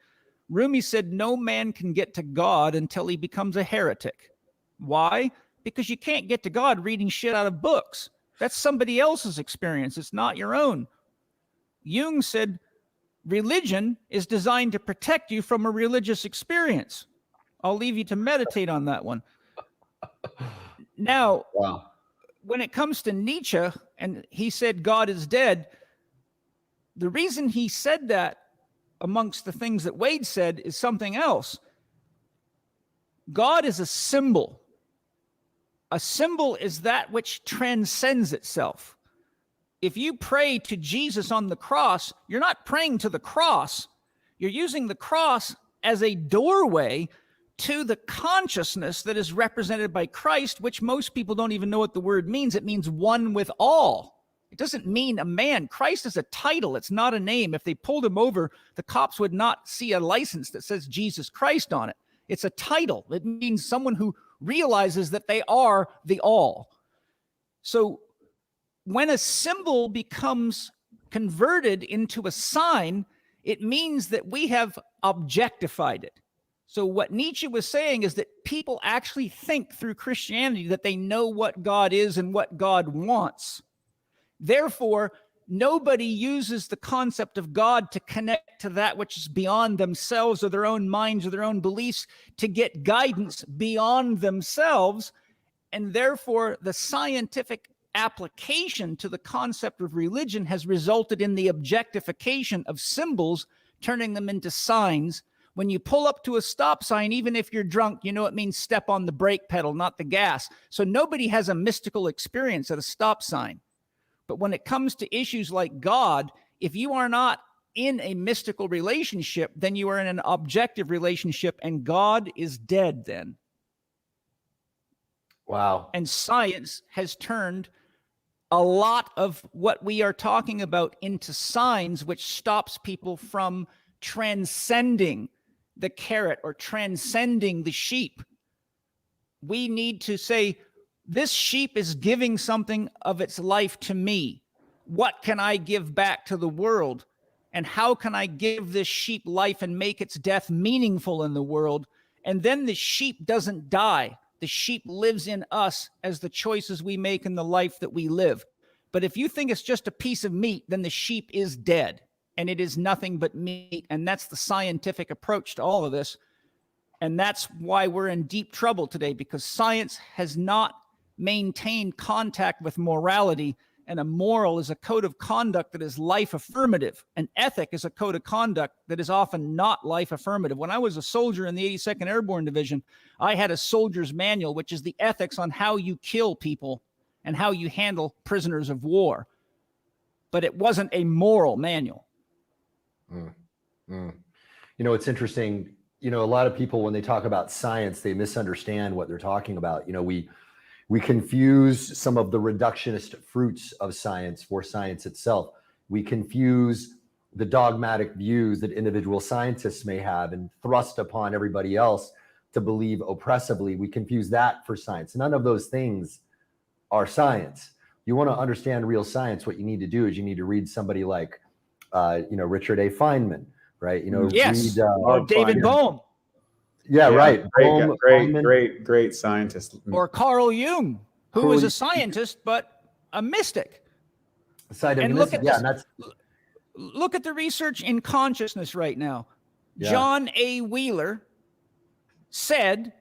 Rumi said no man can get to God until he becomes a heretic. Why? Because you can't get to God reading shit out of books. That's somebody else's experience. It's not your own. Jung said religion is designed to protect you from a religious experience. I'll leave you to meditate on that one. Now,
Wow.
When it comes to Nietzsche, and he said God is dead, the reason he said that amongst the things that Wade said is something else. God is a symbol. A symbol is that which transcends itself. If you pray to Jesus on the cross, you're not praying to the cross. You're using the cross as a doorway to the consciousness that is represented by Christ, which most people don't even know what the word means. It means one with all. It doesn't mean a man. Christ is a title. It's not a name. If they pulled him over, the cops would not see a license that says Jesus Christ on it. It's a title. It means someone who realizes that they are the all. So when a symbol becomes converted into a sign, it means that we have objectified it. So what Nietzsche was saying is that people actually think through Christianity that they know what God is and what God wants. Therefore, nobody uses the concept of God to connect to that which is beyond themselves or their own minds or their own beliefs to get guidance beyond themselves. And therefore, the scientific application to the concept of religion has resulted in the objectification of symbols, turning them into signs. When you pull up to a stop sign, even if you're drunk, you know it means step on the brake pedal, not the gas. So nobody has a mystical experience at a stop sign. But when it comes to issues like God, if you are not in a mystical relationship, then you are in an objective relationship, and God is dead then.
Wow.
And science has turned a lot of what we are talking about into signs, which stops people from transcending the carrot or transcending the sheep. We need to say, this sheep is giving something of its life to me. What can I give back to the world? And how can I give this sheep life and make its death meaningful in the world? And then the sheep doesn't die. The sheep lives in us as the choices we make in the life that we live. But if you think it's just a piece of meat, then the sheep is dead, and it is nothing but meat. And that's the scientific approach to all of this. And that's why we're in deep trouble today, because science has not maintained contact with morality. And a moral is a code of conduct that is life affirmative. An ethic is a code of conduct that is often not life affirmative. When I was a soldier in the 82nd Airborne Division, I had a soldier's manual, which is the ethics on how you kill people and how you handle prisoners of war. But it wasn't a moral manual.
You know, it's interesting. You know, a lot of people, when they talk about science, they misunderstand what they're talking about. You know, we confuse some of the reductionist fruits of science for science itself. We confuse the dogmatic views that individual scientists may have and thrust upon everybody else to believe oppressively. We confuse that for science. None of those things are science. You want to understand real science, what you need to do is you need to read somebody like, Richard A. Feynman, right? You know,
yes,
read
David Bohm.
Yeah, right.
Great scientist.
Or Carl Jung, who was a scientist, but a mystic. And look at this. Look at the research in consciousness right now. Yeah. John A. Wheeler said,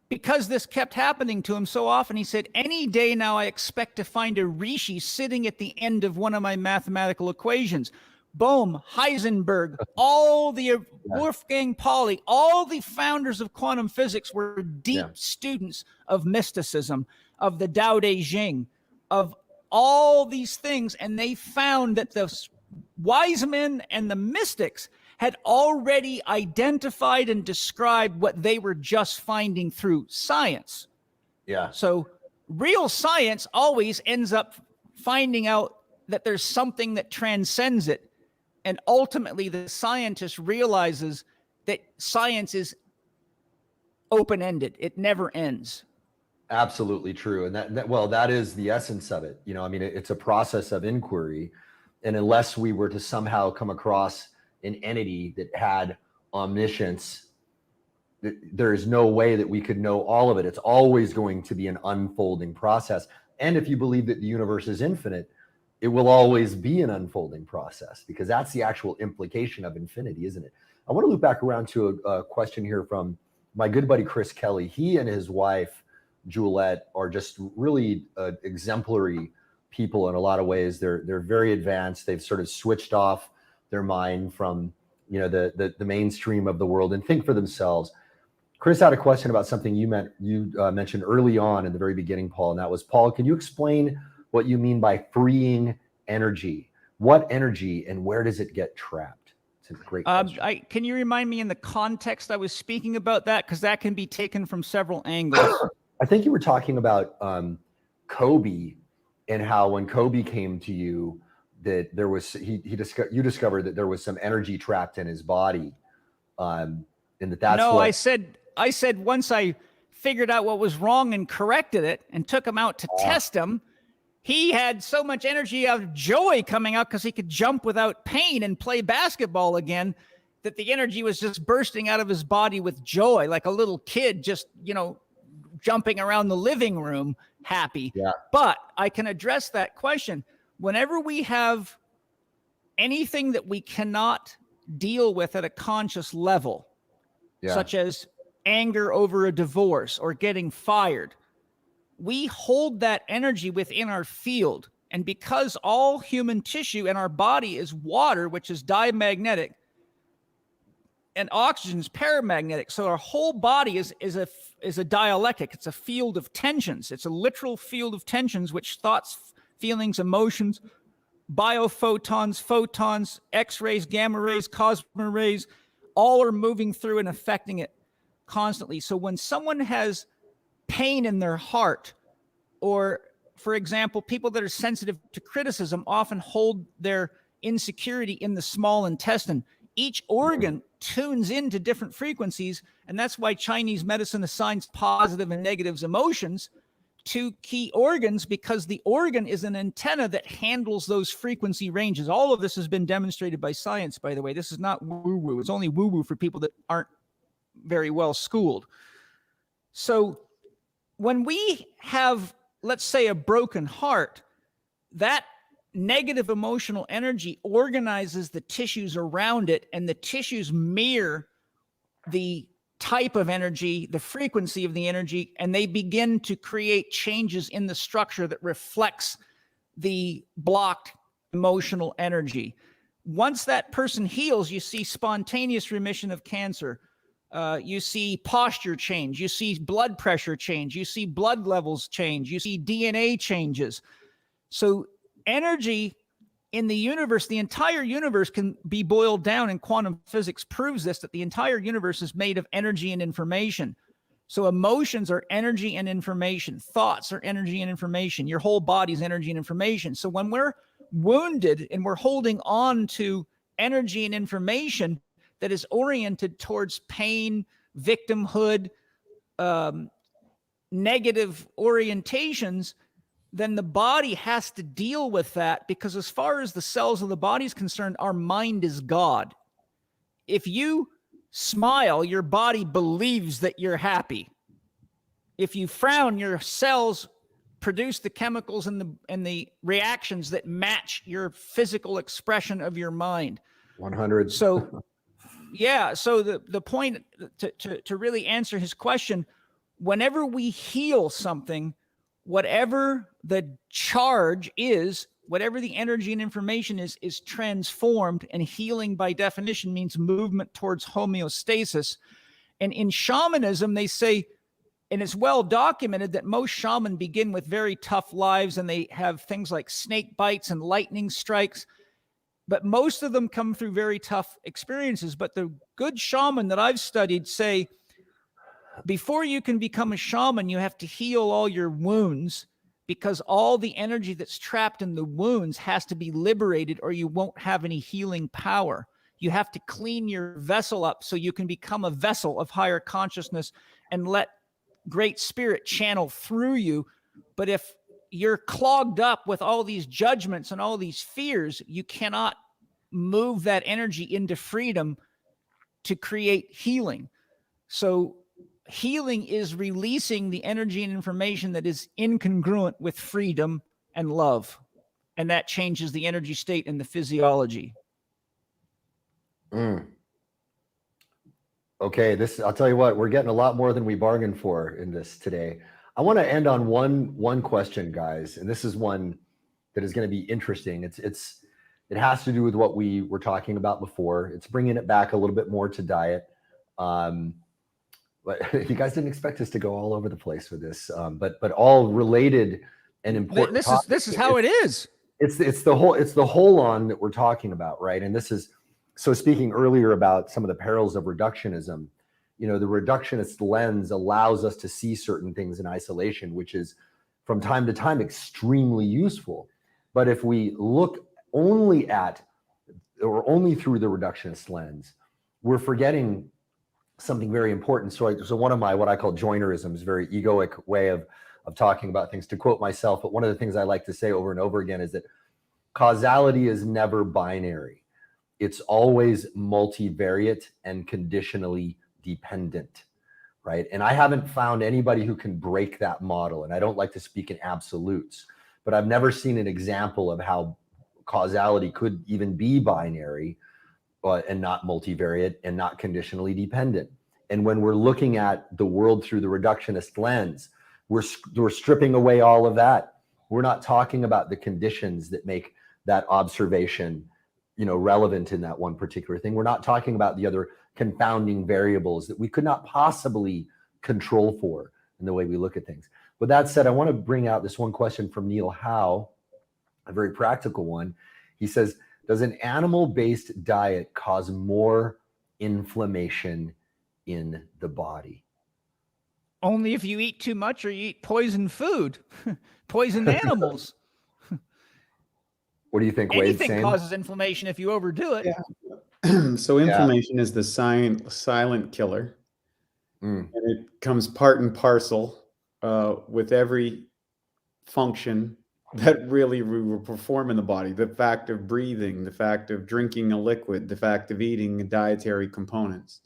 because this kept happening to him so often, he said, any day now I expect to find a rishi sitting at the end of one of my mathematical equations. Bohm, Heisenberg, all the Wolfgang Pauli, all the founders of quantum physics were deep students of mysticism, of the Tao Te Ching, of all these things, and they found that the wise men and the mystics had already identified and described what they were just finding through science.
Yeah.
So real science always ends up finding out that there's something that transcends it. And ultimately, the scientist realizes that science is open-ended. It never ends.
Absolutely true. And that is the essence of it. I mean, it's a process of inquiry. And unless we were to somehow come across an entity that had omniscience, there is no way that we could know all of it. It's always going to be an unfolding process. And if you believe that the universe is infinite, it will always be an unfolding process, because that's the actual implication of infinity, isn't it? I want to loop back around to a question here from my good buddy, Chris Kelly. He and his wife, Juliet, are just really exemplary people in a lot of ways. They're very advanced. They've sort of switched off their mind from the mainstream of the world and think for themselves. Chris had a question about something you mentioned early on in the very beginning, Paul, and that was, Paul, can you explain what you mean by freeing energy? What energy and where does it get trapped? It's a great question.
Can you remind me in the context I was speaking about that? Because that can be taken from several angles.
I think you were talking about Kobe, and how when Kobe came to you, that there was you discovered that there was some energy trapped in his body, and that's
no.
what...
I said once I figured out what was wrong and corrected it and took him out to test him, he had so much energy of joy coming out because he could jump without pain and play basketball again, that the energy was just bursting out of his body with joy, like a little kid just jumping around the living room happy.
Yeah.
But I can address that question. Whenever we have anything that we cannot deal with at a conscious level, such as anger over a divorce or getting fired, we hold that energy within our field. And because all human tissue in our body is water, which is diamagnetic, and oxygen is paramagnetic, so our whole body is a dialectic. It's a field of tensions. It's a literal field of tensions, which thoughts, feelings, emotions, biophotons, photons, X-rays, gamma rays, cosmic rays, all are moving through and affecting it constantly. So when someone has pain in their heart, or, for example, people that are sensitive to criticism often hold their insecurity in the small intestine. Each organ tunes into different frequencies, and that's why Chinese medicine assigns positive and negative emotions to key organs, because the organ is an antenna that handles those frequency ranges. All of this has been demonstrated by science, by the way. This is not woo-woo. It's only woo-woo for people that aren't very well schooled. So when we have, let's say, a broken heart, that negative emotional energy organizes the tissues around it, and the tissues mirror the type of energy, the frequency of the energy, and they begin to create changes in the structure that reflects the blocked emotional energy. Once that person heals, you see spontaneous remission of cancer. You see posture change. You see blood pressure change. You see blood levels change. You see DNA changes. So energy in the universe, the entire universe can be boiled down, and quantum physics proves this, that the entire universe is made of energy and information. So emotions are energy and information. Thoughts are energy and information. Your whole body is energy and information. So when we're wounded and we're holding on to energy and information that is oriented towards pain, victimhood, negative orientations, then the body has to deal with that, because as far as the cells of the body is concerned, our mind is God. If you smile, your body believes that you're happy. If you frown, your cells produce the chemicals and the reactions that match your physical expression of your mind.
100.
So, yeah. So the point to really answer his question, whenever we heal something, whatever the charge is, whatever the energy and information is transformed, and healing by definition means movement towards homeostasis. And in shamanism, they say And it's well documented that most shamans begin with very tough lives, and they have things like snake bites and lightning strikes. But most of them come through very tough experiences. But the good shaman that I've studied say, before you can become a shaman, you have to heal all your wounds, because all the energy that's trapped in the wounds has to be liberated, or you won't have any healing power. You have to clean your vessel up so you can become a vessel of higher consciousness and let Great Spirit channel through you. But if you're clogged up with all these judgments and all these fears, you cannot move that energy into freedom to create healing. So healing is releasing the energy and information that is incongruent with freedom and love. And that changes the energy state and the physiology.
Okay, I'll tell you what, we're getting a lot more than we bargained for in this today. I want to end on one question, guys, and this is one that is going to be interesting. It has to do with what we were talking about before. It's bringing it back a little bit more to diet. But you guys didn't expect us to go all over the place with this, but all related and important.
This is how it is.
It's the whole on that we're talking about, right? And this is, so speaking earlier about some of the perils of reductionism, the reductionist lens allows us to see certain things in isolation, which is from time to time extremely useful. But if we look only at, or only through the reductionist lens, we're forgetting something very important. So one of my, what I call Joynerisms, very egoic way of talking about things, to quote myself, but one of the things I like to say over and over again is that causality is never binary. It's always multivariate and conditionally dependent, right? And I haven't found anybody who can break that model. And I don't like to speak in absolutes, but I've never seen an example of how causality could even be binary, and not multivariate and not conditionally dependent. And when we're looking at the world through the reductionist lens, we're stripping away all of that. We're not talking about the conditions that make that observation relevant in that one particular thing. We're not talking about the other confounding variables that we could not possibly control for in the way we look at things. With that said, I want to bring out this one question from Neil Howe, a very practical one. He says, does an animal-based diet cause more inflammation in the body?
Only if you eat too much or you eat poison food, poisoned animals.
What do you think, Wade?
Anything causes inflammation if you overdo it.
Yeah. So inflammation is the silent killer. And it comes part and parcel with every function that really we will perform in the body. The fact of breathing, the fact of drinking a liquid, the fact of eating dietary components.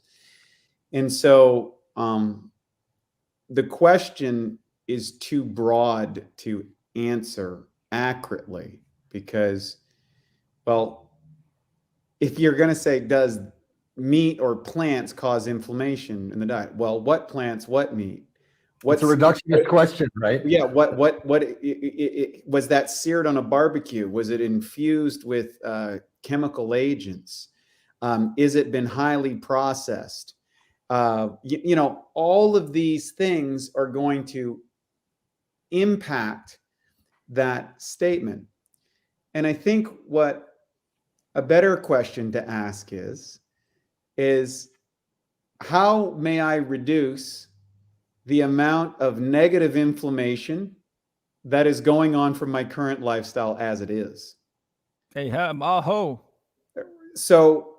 And so the question is too broad to answer accurately, because, well, if you're going to say, does meat or plants cause inflammation in the diet? Well, what plants, what meat?
What's a reductionist question, right?
Yeah. What was that seared on a barbecue? Was it infused with chemical agents? Is it been highly processed? All of these things are going to impact that statement. And I think what a better question to ask is how may I reduce the amount of negative inflammation that is going on from my current lifestyle as it is?
Hey, maho.
So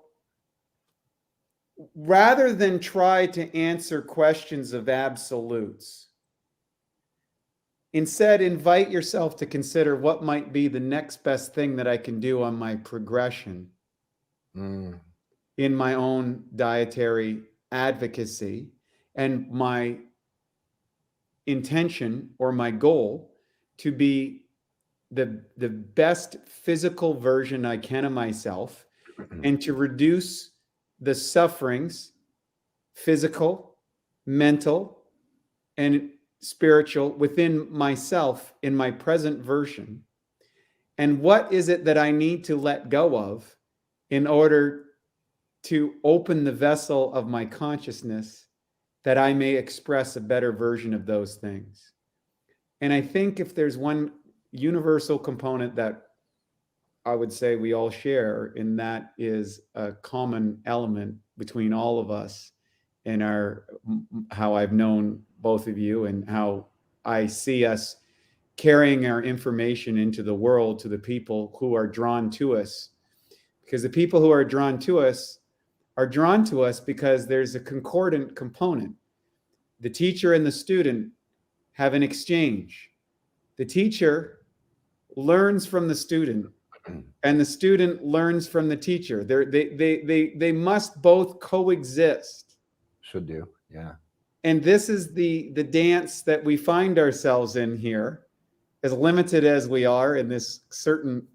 rather than try to answer questions of absolutes, instead invite yourself to consider what might be the next best thing that I can do on my progression in my own dietary advocacy, and my intention or my goal to be the best physical version I can of myself, and to reduce the sufferings, physical, mental, and spiritual within myself in my present version. And what is it that I need to let go of in order to open the vessel of my consciousness that I may express a better version of those things. And I think if there's one universal component that I would say we all share, and that is a common element between all of us and how I've known both of you and how I see us carrying our information into the world to the people who are drawn to us. Because the people who are drawn to us because there's a concordant component. The teacher and the student have an exchange. The teacher learns from the student, and the student learns from the teacher. They must both coexist.
Should do, yeah.
And this is the dance that we find ourselves in here, as limited as we are in this certain,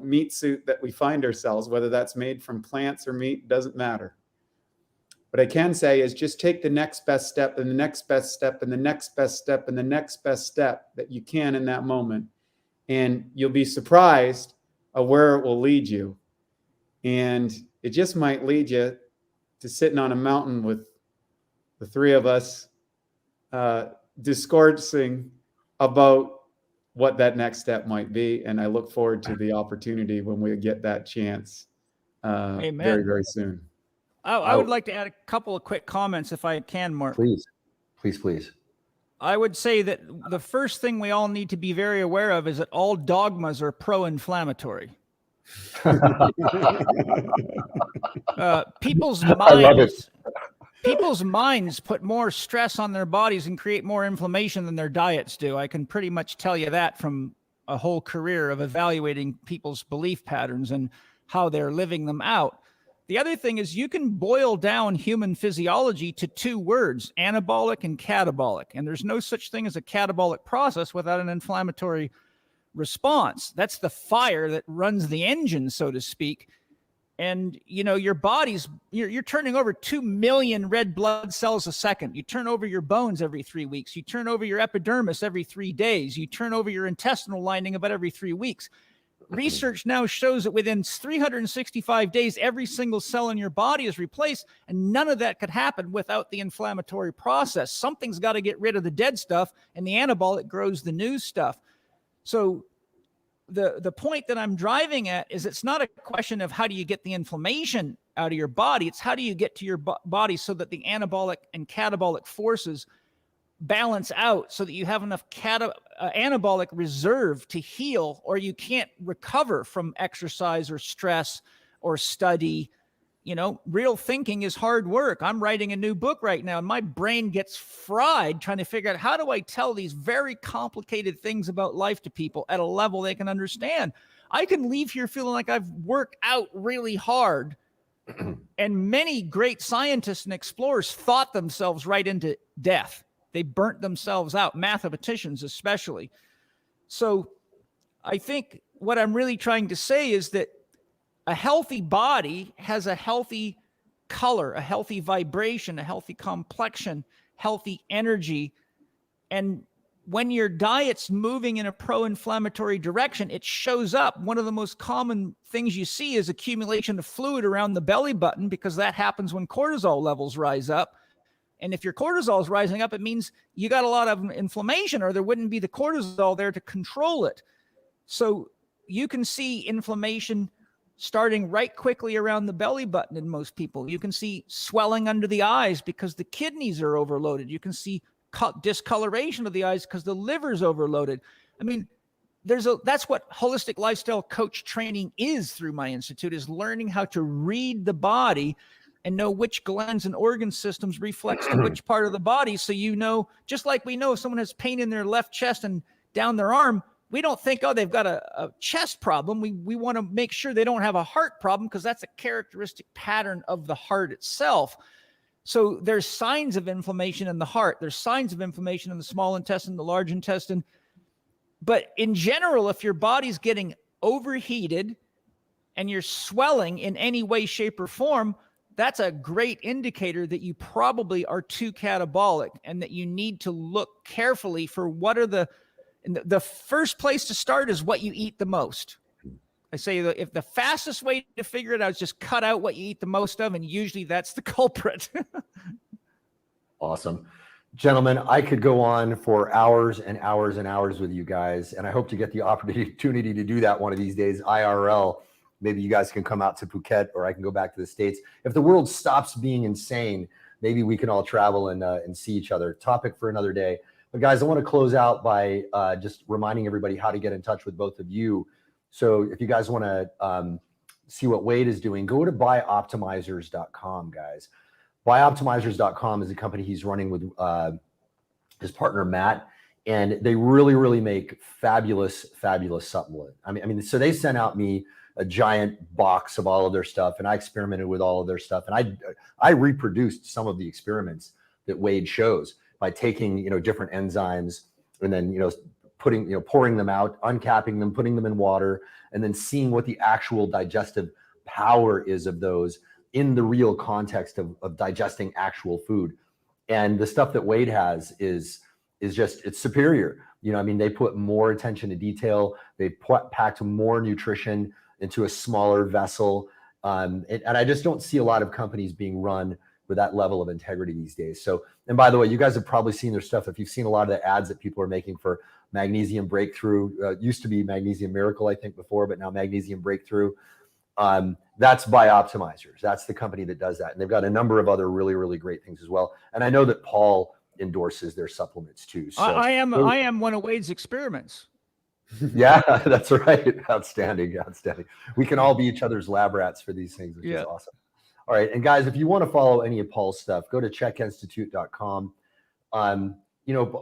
meat suit that we find ourselves, whether that's made from plants or meat, doesn't matter. What I can say is just take the next best step and the next best step and the next best step and the next best step that you can in that moment. And you'll be surprised of where it will lead you. And it just might lead you to sitting on a mountain with the three of us discoursing about what that next step might be. And I look forward to the opportunity when we get that chance very, very soon.
I would like to add a couple of quick comments if I can, Mark.
Please, please, please.
I would say that the first thing we all need to be very aware of is that all dogmas are pro-inflammatory. People's minds put more stress on their bodies and create more inflammation than their diets do. I can pretty much tell you that from a whole career of evaluating people's belief patterns and how they're living them out. The other thing is you can boil down human physiology to two words, anabolic and catabolic. And there's no such thing as a catabolic process without an inflammatory response. That's the fire that runs the engine, so to speak. And, your body's, you're turning over 2 million red blood cells a second. You turn over your bones every 3 weeks. You turn over your epidermis every 3 days. You turn over your intestinal lining about every 3 weeks. Research now shows that within 365 days, every single cell in your body is replaced, and none of that could happen without the inflammatory process. Something's got to get rid of the dead stuff, and the anabolic grows the new stuff. So the point that I'm driving at is it's not a question of how do you get the inflammation out of your body. It's how do you get to your body so that the anabolic and catabolic forces balance out so that you have enough anabolic reserve to heal, or you can't recover from exercise or stress or study. Real thinking is hard work. I'm writing a new book right now, and my brain gets fried trying to figure out how do I tell these very complicated things about life to people at a level they can understand. I can leave here feeling like I've worked out really hard. And many great scientists and explorers thought themselves right into death. They burnt themselves out, mathematicians especially. So I think what I'm really trying to say is that a healthy body has a healthy color, a healthy vibration, a healthy complexion, healthy energy. And when your diet's moving in a pro-inflammatory direction, it shows up. One of the most common things you see is accumulation of fluid around the belly button, because that happens when cortisol levels rise up. And if your cortisol is rising up, it means you got a lot of inflammation, or there wouldn't be the cortisol there to control it. So you can see inflammation starting right quickly around the belly button in most people. You can see swelling under the eyes because the kidneys are overloaded. You can see discoloration of the eyes because the liver's overloaded. I mean, that's what holistic lifestyle coach training is through my institute, is learning how to read the body and know which glands and organ systems reflex to which part of the body. So just like we know if someone has pain in their left chest and down their arm, we don't think, they've got a chest problem. We want to make sure they don't have a heart problem, because that's a characteristic pattern of the heart itself. So there's signs of inflammation in the heart. There's signs of inflammation in the small intestine, the large intestine. But in general, if your body's getting overheated and you're swelling in any way, shape, or form, that's a great indicator that you probably are too catabolic, and that you need to look carefully for what are the first place to start is what you eat the most. I say that if the fastest way to figure it out is just cut out what you eat the most of, and usually that's the culprit.
Awesome. Gentlemen, I could go on for hours and hours and hours with you guys, and I hope to get the opportunity to do that one of these days, IRL. Maybe you guys can come out to Phuket, or I can go back to the States. If the world stops being insane, maybe we can all travel and see each other. Topic for another day. But guys, I want to close out by just reminding everybody how to get in touch with both of you. So if you guys want to see what Wade is doing, go to buyoptimizers.com, guys. Buyoptimizers.com is a company he's running with his partner, Matt, and they really, really make fabulous, fabulous supplement. I mean, so they sent out me a giant box of all of their stuff, and I experimented with all of their stuff, and I reproduced some of the experiments that Wade shows by taking, different enzymes and then, pouring them out, uncapping them, putting them in water, and then seeing what the actual digestive power is of those in the real context of digesting actual food. And the stuff that Wade has is just, it's superior. They put more attention to detail. They packed more nutrition into a smaller vessel. And I just don't see a lot of companies being run with that level of integrity these days. So, and by the way, you guys have probably seen their stuff. If you've seen a lot of the ads that people are making for Magnesium Breakthrough, used to be Magnesium Miracle, I think, before, but now Magnesium Breakthrough. That's Buyoptimizers. That's the company that does that. And they've got a number of other really, really great things as well. And I know that Paul endorses their supplements too. So
I am one of Wade's experiments.
Yeah, that's right. Outstanding. We can all be each other's lab rats for these things, which is awesome. All right. And guys, if you want to follow any of Paul's stuff, go to chekinstitute.com.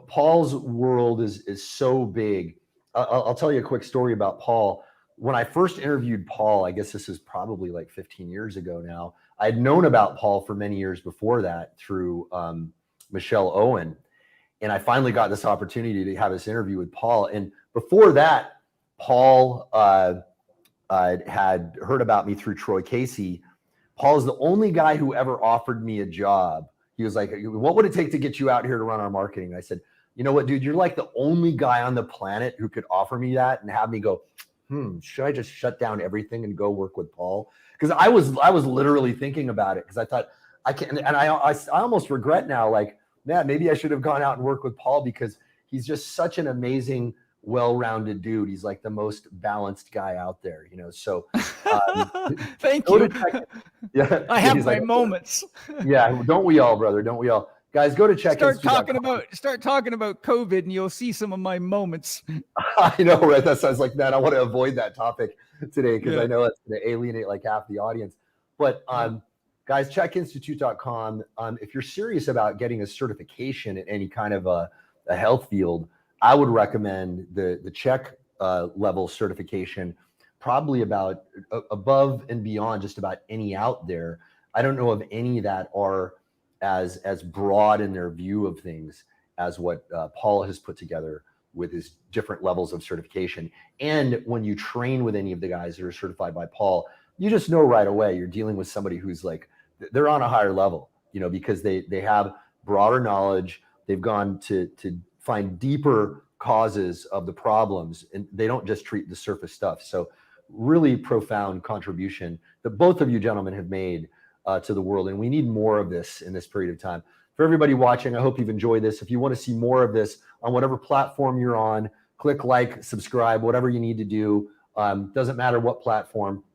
Paul's world is so big. I'll tell you a quick story about Paul. When I first interviewed Paul, I guess this is probably like 15 years ago now. I had known about Paul for many years before that through Michelle Owen. And I finally got this opportunity to have this interview with Paul. And before that, Paul had heard about me through Troy Casey. Paul is the only guy who ever offered me a job. He was like, what would it take to get you out here to run our marketing? And I said, you know what, dude, you're like the only guy on the planet who could offer me that and have me go, should I just shut down everything and go work with Paul? Because I was literally thinking about it, because I thought I can't, and I almost regret now, like, man, maybe I should have gone out and worked with Paul, because he's just such an amazing, well-rounded dude. He's like the most balanced guy out there, so
thank you.
Yeah,
I have my moments.
Yeah, don't we all, brother? Don't we all? Guys, go to Chek.
Start talking about COVID, and you'll see some of my moments.
I know, right? That sounds like, man, I want to avoid that topic today, because I know it's going to alienate like half the audience. But guys, chekinstitute.com. If you're serious about getting a certification in any kind of a health field, I would recommend the Chek level certification, probably about above and beyond just about any out there. I don't know of any that are as broad in their view of things as what Paul has put together with his different levels of certification. And when you train with any of the guys that are certified by Paul, you just know right away you're dealing with somebody who's like, they're on a higher level, because they have broader knowledge. They've gone to find deeper causes of the problems, and they don't just treat the surface stuff. So really profound contribution that both of you gentlemen have made to the world. And we need more of this in this period of time. For everybody watching, I hope you've enjoyed this. If you want to see more of this on whatever platform you're on, click like, subscribe, whatever you need to do. Doesn't matter what platform.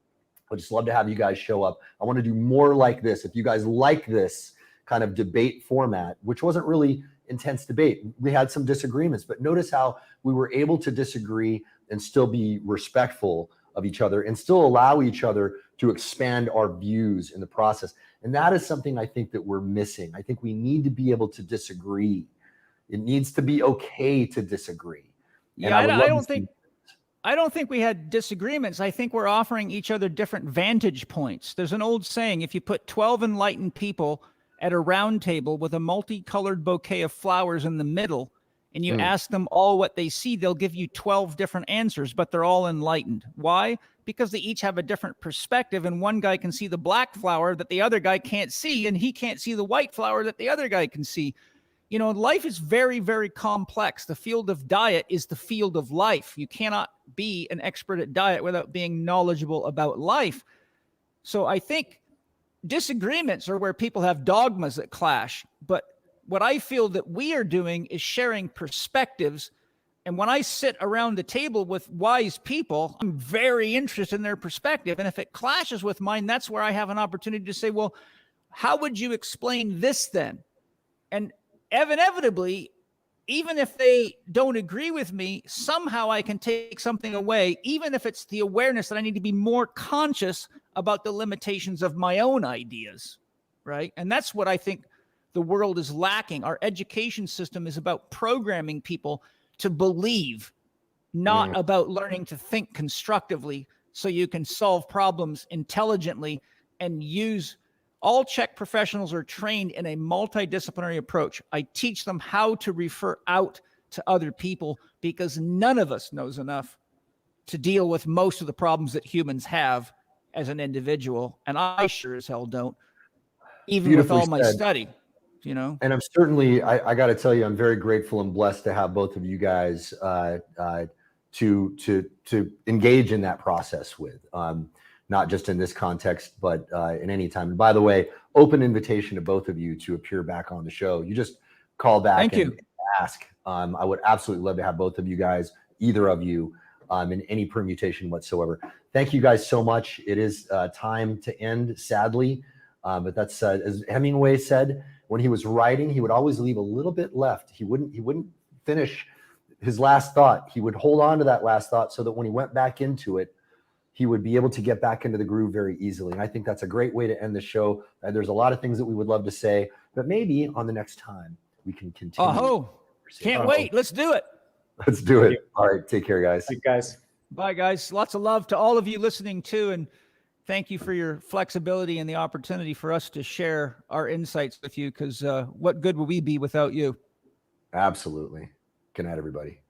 I'd just love to have you guys show up. I want to do more like this. If you guys like this kind of debate format, which wasn't really intense debate, we had some disagreements, but notice how we were able to disagree and still be respectful of each other and still allow each other to expand our views in the process. And that is something I think that we're missing. I think we need to be able to disagree. It needs to be okay to disagree.
Yeah, I don't think we had disagreements. I think we're offering each other different vantage points. There's an old saying, if you put 12 enlightened people at a round table with a multicolored bouquet of flowers in the middle, and you ask them all what they see, they'll give you 12 different answers, but they're all enlightened. Why? Because they each have a different perspective, and one guy can see the black flower that the other guy can't see, and he can't see the white flower that the other guy can see. Life is very, very complex. The field of diet is the field of life. You cannot be an expert at diet without being knowledgeable about life. So I think disagreements are where people have dogmas that clash, but what I feel that we are doing is sharing perspectives. And when I sit around the table with wise people, I'm very interested in their perspective. And if it clashes with mine, that's where I have an opportunity to say, well, how would you explain this then? And inevitably, even if they don't agree with me, somehow I can take something away, even if it's the awareness that I need to be more conscious about the limitations of my own ideas, right? And that's what I think the world is lacking. Our education system is about programming people to believe, not about learning to think constructively so you can solve problems intelligently and use. All Chek professionals are trained in a multidisciplinary approach. I teach them how to refer out to other people because none of us knows enough to deal with most of the problems that humans have as an individual. And I sure as hell don't, even with all my study, you know.
And I'm certainly, I got to tell you, I'm very grateful and blessed to have both of you guys to engage in that process with. Not just in this context, but in any time. And by the way, open invitation to both of you to appear back on the show. You just call back and ask. I would absolutely love to have both of you guys, either of you, in any permutation whatsoever. Thank you guys so much. It is time to end, sadly. But that's as Hemingway said, when he was writing, he would always leave a little bit left. He wouldn't finish his last thought. He would hold on to that last thought so that when he went back into it, he would be able to get back into the groove very easily. And I think that's a great way to end the show. There's a lot of things that we would love to say, but maybe on the next time we can continue.
Oh, can't wait. Let's do it.
Let's do it. All right. Take care, guys.
Thanks, guys.
Bye, guys. Lots of love to all of you listening too. And thank you for your flexibility and the opportunity for us to share our insights with you, because what good would we be without you?
Absolutely. Good night, everybody.